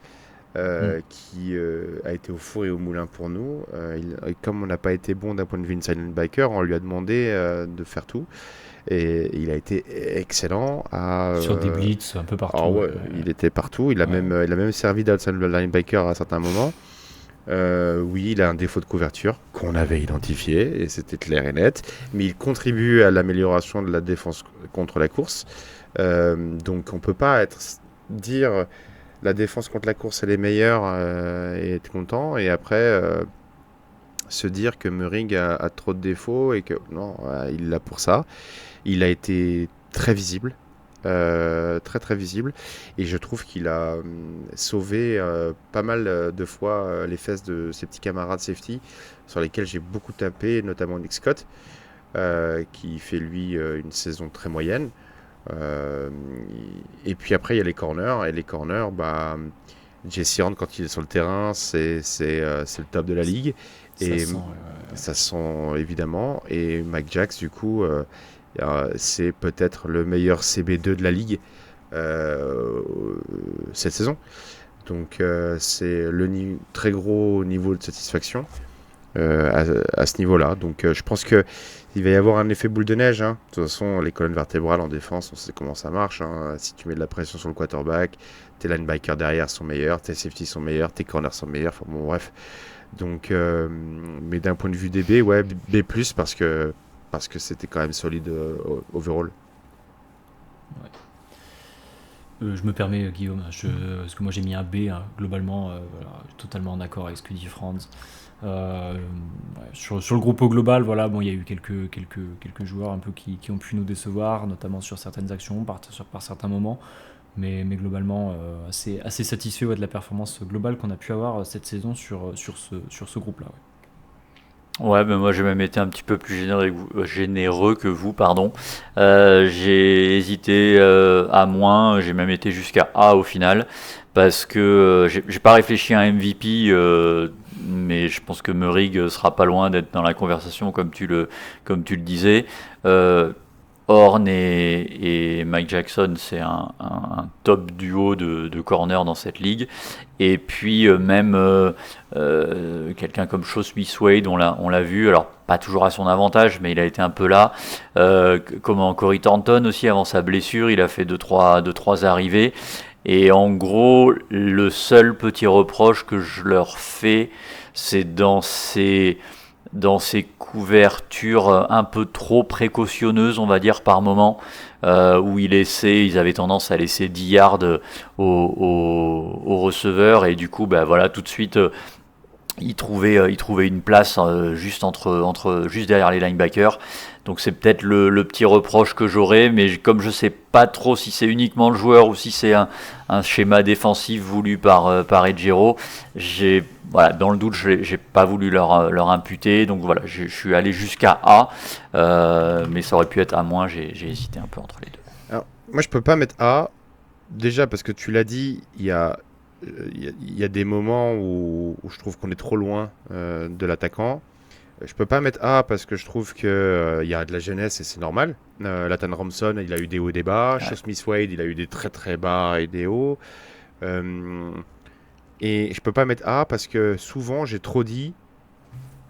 qui a été au four et au moulin pour nous. Et comme on n'a pas été bon d'un point de vue inside linebacker, on lui a demandé de faire tout. Et il a été excellent Sur des blitz, un peu partout. Il était partout. Il a même servi d'outside linebacker à certains moments. Oui, il a un défaut de couverture qu'on avait identifié et c'était clair et net, mais il contribue à l'amélioration de la défense contre la course. Donc on peut pas dire la défense contre la course elle est meilleure et être content et après se dire que Moehrig a trop de défauts et que non, il l'a pour ça. Il a été très visible. Très très visible et je trouve qu'il a sauvé pas mal de fois les fesses de ses petits camarades safety sur lesquels j'ai beaucoup tapé, notamment Nick Scott qui fait lui une saison très moyenne et puis après il y a les corners et les corners Jesse Horn quand il est sur le terrain c'est le top de la ligue et ça sent évidemment et Mike Jax du coup c'est peut-être le meilleur CB2 de la ligue cette saison. Donc c'est le très gros niveau de satisfaction à ce niveau-là. Donc je pense qu'il va y avoir un effet boule de neige. De toute façon, les colonnes vertébrales en défense, on sait comment ça marche. Si tu mets de la pression sur le quarterback, tes linebackers derrière sont meilleurs, tes safeties sont meilleurs, tes corners sont meilleurs. Enfin bon, bref. Donc, mais d'un point de vue DB, ouais, B+, parce que c'était quand même solide overall. Ouais. Je me permets, Guillaume, parce que moi j'ai mis un B, globalement, totalement en accord avec ce que dit Franz. Sur le groupe au global, voilà, bon, il y a eu quelques joueurs un peu qui ont pu nous décevoir, notamment sur certaines actions, par certains moments, mais globalement assez satisfait de la performance globale qu'on a pu avoir cette saison sur ce groupe-là. Ouais. Ouais, moi j'ai même été un petit peu plus généreux que vous, pardon. J'ai hésité à moins, j'ai même été jusqu'à A au final, parce que j'ai pas réfléchi à un MVP, mais je pense que Moehrig sera pas loin d'être dans la conversation, comme tu le disais. Horn et Mike Jackson, c'est un top duo de corner dans cette ligue. Et puis même quelqu'un comme Shaw Smith-Wade, on l'a vu, alors pas toujours à son avantage, mais il a été un peu là. Comment Corey Thornton aussi, avant sa blessure, il a fait 2-3 arrivées. Et en gros, le seul petit reproche que je leur fais, c'est dans ces couvertures un peu trop précautionneuses, on va dire, par moment, où ils avaient tendance à laisser 10 yards au receveur, et du coup, voilà, tout de suite, ils trouvaient une place juste juste derrière les linebackers. Donc c'est peut-être le petit reproche que j'aurais, mais comme je sais pas trop si c'est uniquement le joueur ou si c'est un schéma défensif voulu par Ejiro, dans le doute, j'ai pas voulu leur imputer. Donc voilà, je suis allé jusqu'à A, mais ça aurait pu être A-, j'ai hésité un peu entre les deux. Alors, moi je peux pas mettre A, déjà parce que tu l'as dit, il y a des moments où je trouve qu'on est trop loin de l'attaquant. Je peux pas mettre A parce que je trouve qu'il y a de la jeunesse et c'est normal. Lathan Romson, il a eu des hauts et des bas. Shaw Smith-Wade, il a eu des très très bas et des hauts. Et je peux pas mettre A parce que souvent j'ai trop dit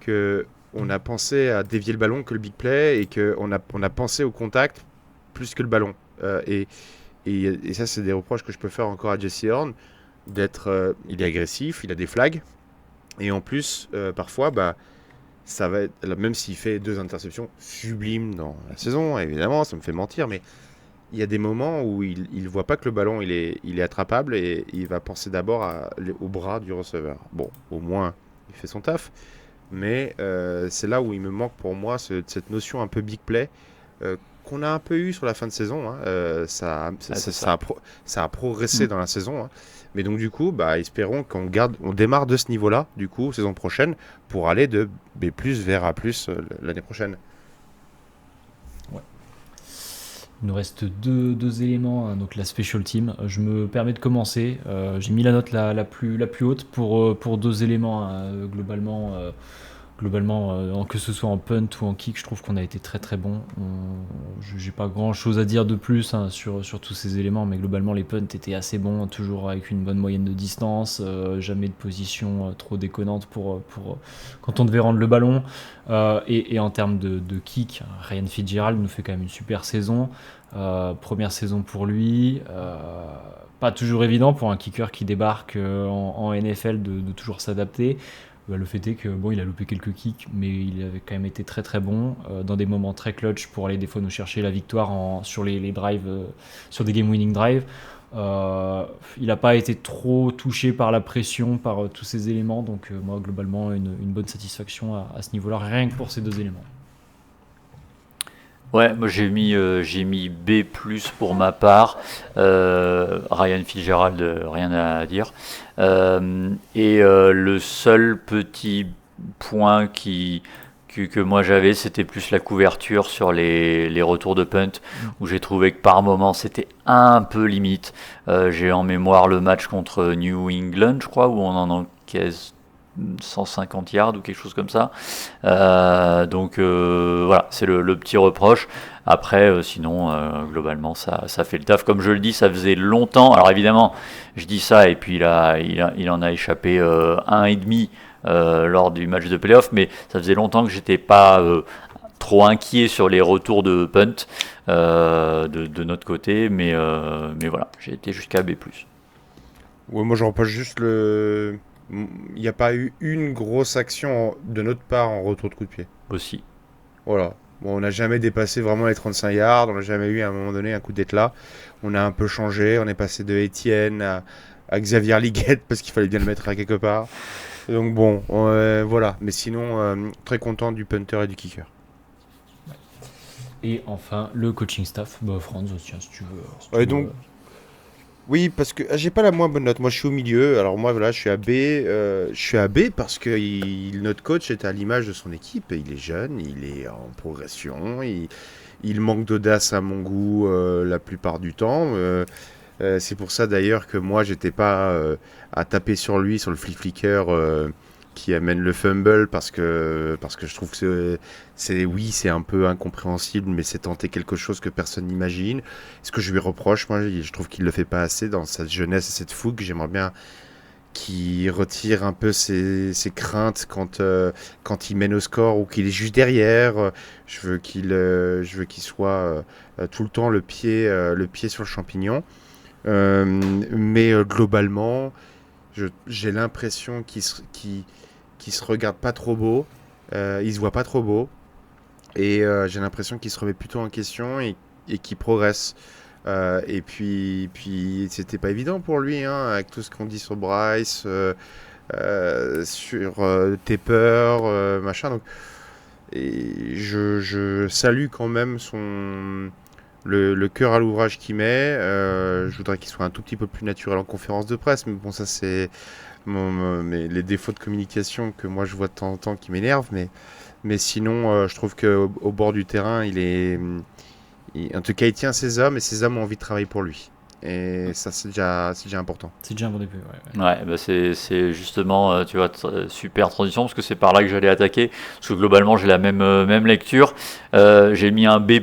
qu'on a pensé à dévier le ballon que le big play et qu'on a pensé au contact plus que le ballon. Et ça, c'est des reproches que je peux faire encore à Jesse Horn. Il est agressif, il a des flags. Et en plus, parfois, ça va être, même s'il fait 2 interceptions sublimes dans la saison, évidemment, ça me fait mentir, mais il y a des moments où il voit pas que le ballon il est attrapable et il va penser d'abord au bras du receveur. Bon, au moins, il fait son taf, mais c'est là où il me manque pour moi cette notion un peu big play qu'on a un peu eu sur la fin de saison. Ça a progressé dans la saison. Mais donc du coup, espérons qu'on démarre de ce niveau-là, du coup, saison prochaine, pour aller de B+ vers A+ l'année prochaine. Ouais. Il nous reste deux éléments, hein, donc la special team. Je me permets de commencer. J'ai mis la note la plus haute pour deux éléments, hein. Globalement, que ce soit en punt ou en kick, je trouve qu'on a été très très bon. J'ai pas grand chose à dire de plus, hein, sur tous ces éléments, mais globalement les punts étaient assez bons, toujours avec une bonne moyenne de distance, jamais de position trop déconnante pour quand on devait rendre le ballon. Et en termes de kick, Ryan Fitzgerald nous fait quand même une super saison. Première saison pour lui. Pas toujours évident pour un kicker qui débarque en NFL de toujours s'adapter. Le fait est que il a loupé quelques kicks, mais il avait quand même été très très bon dans des moments très clutch pour aller des fois nous chercher la victoire sur les drives, sur des game winning drives. Il n'a pas été trop touché par la pression, par tous ces éléments, donc moi globalement une bonne satisfaction à ce niveau-là, rien que pour ces deux éléments. Ouais, moi j'ai mis B+ pour ma part. Ryan Fitzgerald, rien à dire. Le seul petit point que moi j'avais, c'était plus la couverture sur les retours de punt, où j'ai trouvé que par moment c'était un peu limite. J'ai en mémoire le match contre New England, je crois, où on en encaisse 150 yards ou quelque chose comme ça. Voilà, c'est le petit reproche. Après, sinon, globalement, ça fait le taf. Comme je le dis, ça faisait longtemps. Alors évidemment, je dis ça et puis il en a échappé un et demi lors du match de playoff, mais ça faisait longtemps que j'étais pas trop inquiet sur les retours de punt de notre côté, mais voilà, j'ai été jusqu'à B+. Ouais, moi je reproche juste il n'y a pas eu une grosse action de notre part en retour de coup de pied. Aussi. Voilà. Bon, on n'a jamais dépassé vraiment les 35 yards. On n'a jamais eu à un moment donné un coup d'éclat. On a un peu changé. On est passé de Etienne à Xavier Liguette parce qu'il fallait bien le mettre à quelque part. Donc bon, voilà. Mais sinon, très content du punter et du kicker. Et enfin, le coaching staff. Franz, tiens, si tu veux. Ouais, donc, oui, parce que j'ai pas la moins bonne note. Moi, je suis au milieu. Alors moi, voilà, je suis à B. Je suis à B parce que notre coach est à l'image de son équipe. Il est jeune, il est en progression. Il manque d'audace à mon goût la plupart du temps. C'est pour ça d'ailleurs que moi, j'étais pas à taper sur lui, sur le flip-flicker qui amène le fumble parce que je trouve que c'est un peu incompréhensible, mais c'est tenter quelque chose que personne n'imagine. Ce que je lui reproche, moi, je trouve qu'il le fait pas assez dans cette jeunesse et cette fougue. J'aimerais bien qu'il retire un peu ses craintes quand il mène au score ou qu'il est juste derrière. Je veux qu'il soit tout le temps le pied sur le champignon. Mais globalement, j'ai l'impression qu'il se regarde pas trop beau, il se voit pas trop beau, et j'ai l'impression qu'il se remet plutôt en question et qu'il progresse. Et puis c'était pas évident pour lui, hein, avec tout ce qu'on dit sur Bryce, sur Tepper, machin. Donc, et je salue quand même le cœur à l'ouvrage qu'il met. Je voudrais qu'il soit un tout petit peu plus naturel en conférence de presse, mais bon, ça c'est les défauts de communication que moi je vois de temps en temps qui m'énervent, mais sinon je trouve qu'au bord du terrain en tout cas il tient ses hommes et ses hommes ont envie de travailler pour lui, et ça c'est déjà important. C'est déjà un bon début. Ouais, c'est justement, tu vois, super transition, parce que c'est par là que j'allais attaquer, parce que globalement j'ai la même lecture. J'ai mis un B+,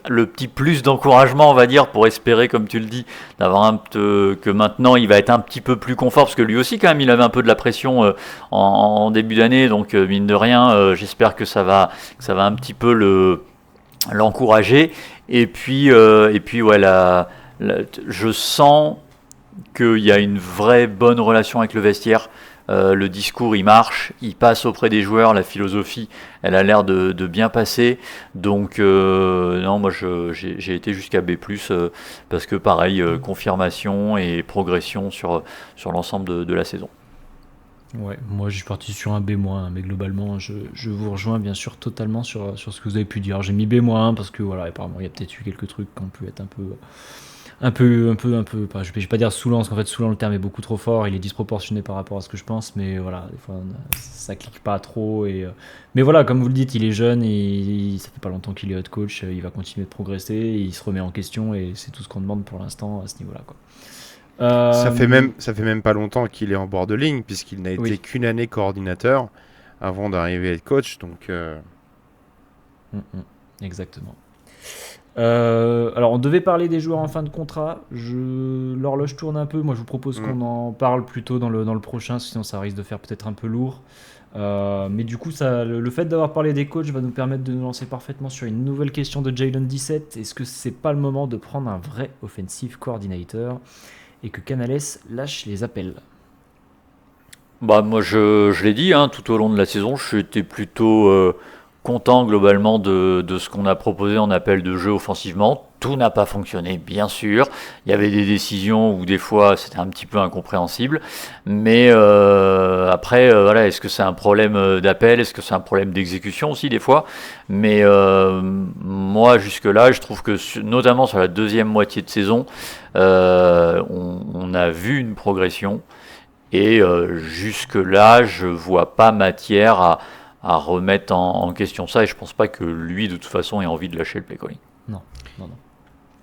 le petit plus d'encouragement, on va dire, pour espérer, comme tu le dis, d'avoir que maintenant il va être un petit peu plus confort, parce que lui aussi quand même il avait un peu de la pression en début d'année, donc mine de rien, j'espère que ça va un petit peu l'encourager. Et puis ouais, je sens qu'il y a une vraie bonne relation avec le vestiaire. Le discours il marche, il passe auprès des joueurs, la philosophie elle a l'air de bien passer, donc non, moi j'ai été jusqu'à B+, parce que pareil, confirmation et progression sur l'ensemble de la saison. Ouais, moi je suis parti sur un B-, mais globalement je vous rejoins bien sûr totalement sur ce que vous avez pu dire. J'ai mis B- parce que voilà, apparemment il y a peut-être eu quelques trucs qui ont pu être un peu, je vais pas dire saoulant, parce qu'en fait saoulant le terme est beaucoup trop fort, il est disproportionné par rapport à ce que je pense, mais voilà, des fois ça clique pas trop. Mais voilà, comme vous le dites, il est jeune, et ça fait pas longtemps qu'il est head coach, il va continuer de progresser, et il se remet en question, et c'est tout ce qu'on demande pour l'instant à ce niveau-là, quoi. Ça fait même pas longtemps qu'il est en bord de ligne, puisqu'il n'a été Oui. qu'une année coordinateur avant d'arriver à être coach. Donc, Exactement. Alors, on devait parler des joueurs en fin de contrat. L'horloge tourne un peu. Moi, je vous propose qu'on en parle plutôt dans le prochain, sinon ça risque de faire peut-être un peu lourd. Mais du coup, le fait d'avoir parlé des coachs va nous permettre de nous lancer parfaitement sur une nouvelle question de Jalen 17. Est-ce que c'est pas le moment de prendre un vrai offensive coordinator et que Canales lâche les appels? Bah, moi, je l'ai dit, hein, tout au long de la saison, j'étais plutôt content globalement de ce qu'on a proposé en appel de jeu offensivement. Tout n'a pas fonctionné, bien sûr. Il y avait des décisions où des fois c'était un petit peu incompréhensible. Mais après, voilà, est-ce que c'est un problème d'appel? Est-ce que c'est un problème d'exécution aussi des fois? Mais moi, jusque-là, je trouve que notamment sur la deuxième moitié de saison, on a vu une progression. Et jusque-là, je vois pas matière à remettre en question ça. Et je pense pas que lui, de toute façon, ait envie de lâcher le play calling. Non.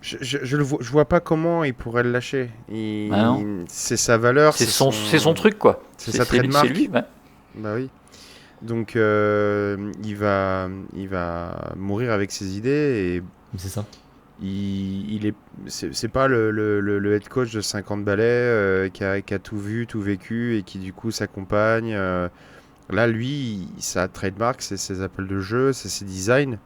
je vois pas comment il pourrait le lâcher. Ah non. C'est sa valeur, C'est son truc, quoi. c'est sa trademark. C'est lui, ouais. Bah oui. Donc il va mourir avec ses idées, C'est ça. et c'est pas le head coach de 50 balais qui a tout vu, tout vécu et qui du coup s'accompagne. Là, lui, sa trademark, c'est ses appels de jeu, c'est ses designs.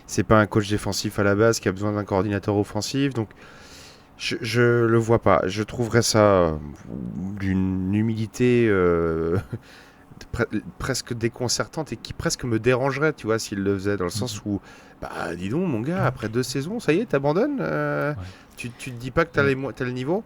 C'est pas un coach défensif à la base qui a besoin d'un coordinateur offensif. Donc, je le vois pas. Je trouverais ça d'une humilité presque déconcertante et qui presque me dérangerait, tu vois, s'il le faisait, dans le sens où, bah, dis donc, mon gars, après 2 saisons, ça y est, t'abandonnes. Tu te dis pas que t'as le niveau.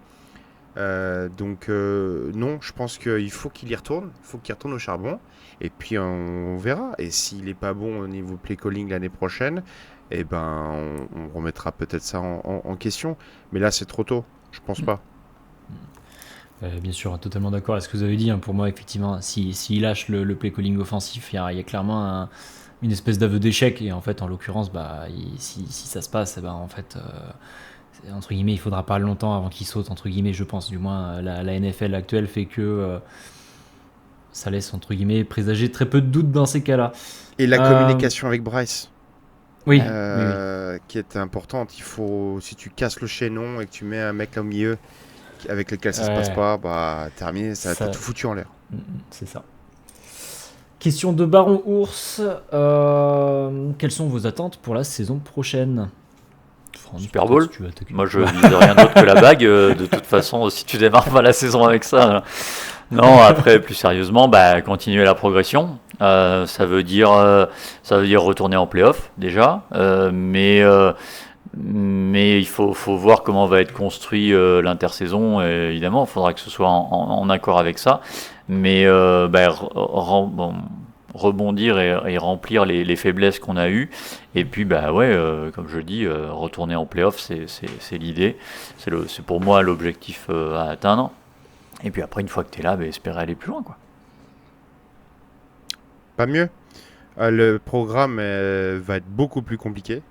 Donc non, je pense qu'il faut qu'il y retourne, il faut qu'il retourne au charbon, et puis on verra. Et s'il est pas bon au niveau play calling l'année prochaine, eh ben on remettra peut-être ça en question. Mais là, c'est trop tôt, je pense pas. Bien sûr, totalement d'accord avec ce que vous avez dit. Pour moi, effectivement, s'il lâche le play calling offensif, il y a clairement une espèce d'aveu d'échec. Et en fait, en l'occurrence, si ça se passe, en fait, entre guillemets, il faudra pas longtemps avant qu'il saute, entre guillemets, je pense. Du moins, la NFL actuelle fait que ça laisse, entre guillemets, présager très peu de doutes dans ces cas-là. Et la communication avec Bryce, Oui. qui est importante. Il faut, si tu casses le chaînon et que tu mets un mec au milieu avec lequel ça se passe pas, bah terminé, t'as tout foutu en l'air. C'est ça. Question de Baron Ours. Quelles sont vos attentes pour la saison prochaine? France, Super Bowl. si tu veux attaquer. Moi, je vise rien d'autre que la bague. De toute façon, si tu démarres pas la saison avec ça. Non, après, plus sérieusement, continuer la progression. Ça veut dire retourner en playoff déjà. Mais il faut voir comment va être construit l'intersaison. Évidemment, il faudra que ce soit en accord avec ça. Mais rebondir et remplir les faiblesses qu'on a eues. Et puis, comme je dis, retourner en playoff, c'est l'idée. C'est pour moi l'objectif à atteindre. Et puis après, une fois que tu es là, espérer aller plus loin, quoi. Pas mieux. Le programme va être beaucoup plus compliqué.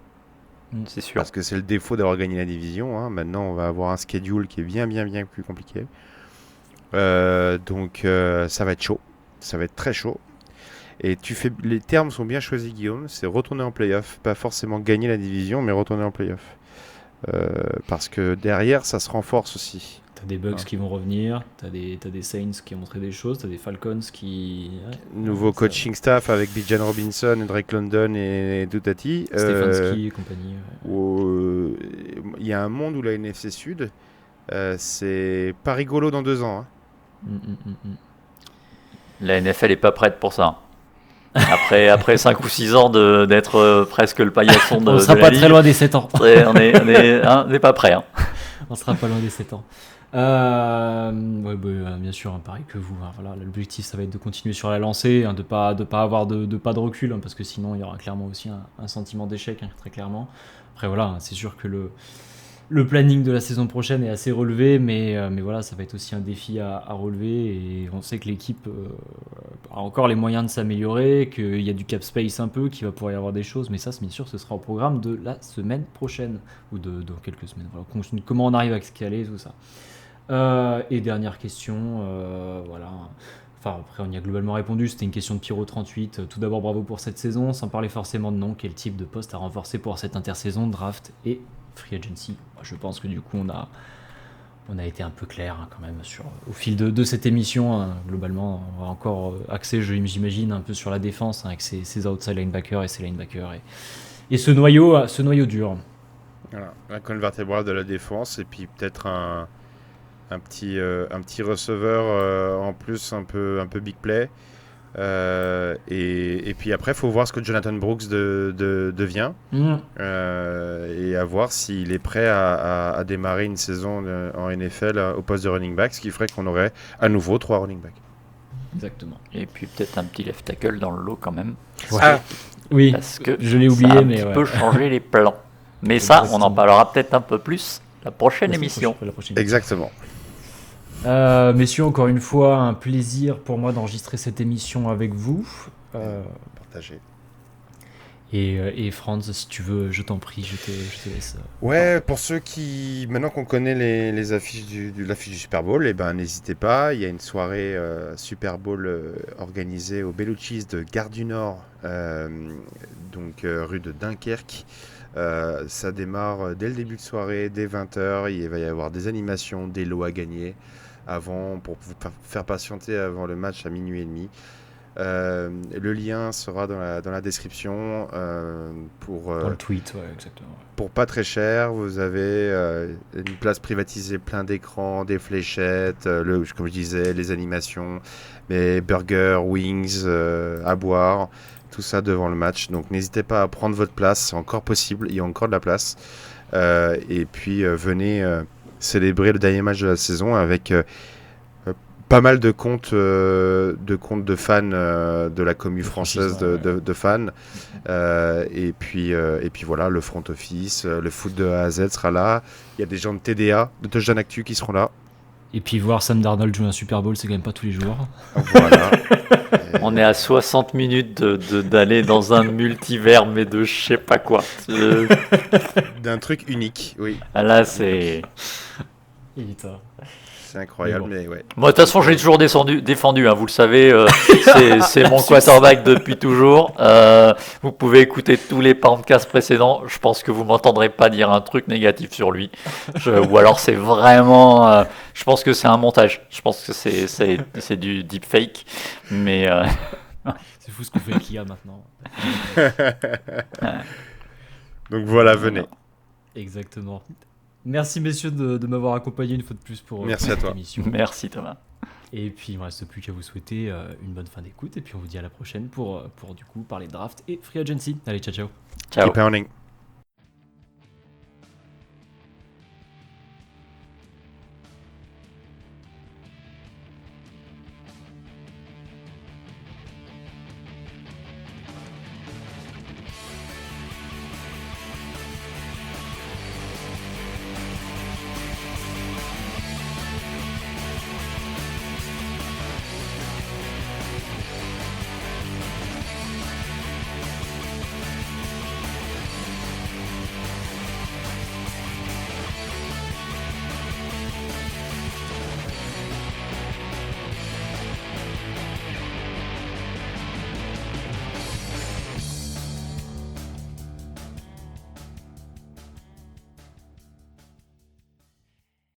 C'est sûr. Parce que c'est le défaut d'avoir gagné la division. Hein. Maintenant, on va avoir un schedule qui est bien plus compliqué. Donc, ça va être chaud. Ça va être très chaud. Et les termes sont bien choisis, Guillaume. C'est retourner en playoff. Pas forcément gagner la division, mais retourner en playoff. Parce que derrière, ça se renforce aussi. T'as des Bucks qui vont revenir, t'as des Saints qui ont montré des choses, t'as des Falcons qui... Nouveau coaching staff avec Bijan Robinson, Drake London et Dutati. Stefanski et compagnie. Il y a un monde où la NFC Sud, c'est pas rigolo dans 2 ans. Hein. La NFL est pas prête pour ça. Après 5 ou 6 ans d'être presque le paillasson de on sera de pas la très ligue, loin des 7 ans. on n'est pas prêt. Hein. On sera pas loin des 7 ans. Bien sûr, pareil que vous. Voilà, l'objectif, ça va être de continuer sur la lancée, de pas avoir pas de recul, parce que sinon, il y aura clairement aussi un sentiment d'échec, très clairement. Après, voilà, c'est sûr que le planning de la saison prochaine est assez relevé, mais voilà, ça va être aussi un défi à relever. Et on sait que l'équipe a encore les moyens de s'améliorer, qu'il y a du cap space un peu, qu'il va pouvoir y avoir des choses. Mais ça, bien sûr, ce sera au programme de la semaine prochaine, ou dans quelques semaines. Voilà, comment on arrive à se caler, tout ça. Et dernière question, voilà. Enfin, après, on y a globalement répondu. C'était une question de Pyro38. Tout d'abord, bravo pour cette saison. Sans parler forcément de nom, quel type de poste à renforcer pour cette intersaison, draft et free agency? Je pense que du coup, on a été un peu clair quand même au fil de cette émission. Globalement, on va encore axer, j'imagine, un peu sur la défense avec ces outside linebackers et ces linebackers et ce noyau dur. Voilà, la colonne vertébrale de la défense et puis peut-être un petit receveur en plus un peu big play. Et puis après, il faut voir ce que Jonathan Brooks devient et à voir s'il est prêt à démarrer une saison en NFL au poste de running back, ce qui ferait qu'on aurait à nouveau 3 running backs. Exactement. Et puis peut-être un petit left tackle dans le lot quand même. Ouais. Ah, oui, parce que je l'ai oublié, ça a mais un petit peu changé les plans. Mais ça, on en parlera peut-être un peu plus la prochaine émission. Exactement. Messieurs, encore une fois, un plaisir pour moi d'enregistrer cette émission avec vous. Partagé. Et Franz, si tu veux, je t'en prie, je te laisse. Ouais, pour ceux maintenant qu'on connaît les affiches l'affiche du Super Bowl, n'hésitez pas. Il y a une soirée Super Bowl organisée au Bellucci's de Gare du Nord, donc rue de Dunkerque. Ça démarre dès le début de soirée, dès 20h. Il va y avoir des animations, des lots à gagner pour vous faire patienter avant le match à minuit et demi. Le lien sera dans la description dans le tweet, ouais, exactement. Pour pas très cher, vous avez une place privatisée, plein d'écrans, des fléchettes, comme je disais, les animations, les burgers, wings à boire, tout ça devant le match. Donc n'hésitez pas à prendre votre place, c'est encore possible, il y a encore de la place. Et puis venez célébrer le dernier match de la saison avec pas mal de comptes de fans de la commu française de fans. Et puis voilà, le front office, le foot de A à Z sera là. Il y a des gens de TDA, de Touchdown Actu qui seront là. Et puis voir Sam Darnold jouer un Super Bowl, c'est quand même pas tous les jours. Voilà. On est à 60 minutes d'aller dans un multivers, mais de je sais pas quoi. D'un truc unique, oui. Là, c'est... C'est incroyable, mais ouais. Moi, de toute façon, je l'ai toujours défendu, hein, vous le savez, c'est mon quarterback depuis toujours. Vous pouvez écouter tous les podcasts précédents. Je pense que vous m'entendrez pas dire un truc négatif sur lui. Ou alors c'est vraiment... je pense que c'est un montage. Je pense que c'est du deepfake. Mais... C'est fou ce qu'on fait avec l'IA maintenant. Donc voilà, venez. Exactement. Merci messieurs de m'avoir accompagné une fois de plus pour cette émission. Merci Thomas. Et puis il ne me reste plus qu'à vous souhaiter une bonne fin d'écoute et puis on vous dit à la prochaine pour du coup parler draft et free agency. Allez, ciao. Keep pounding.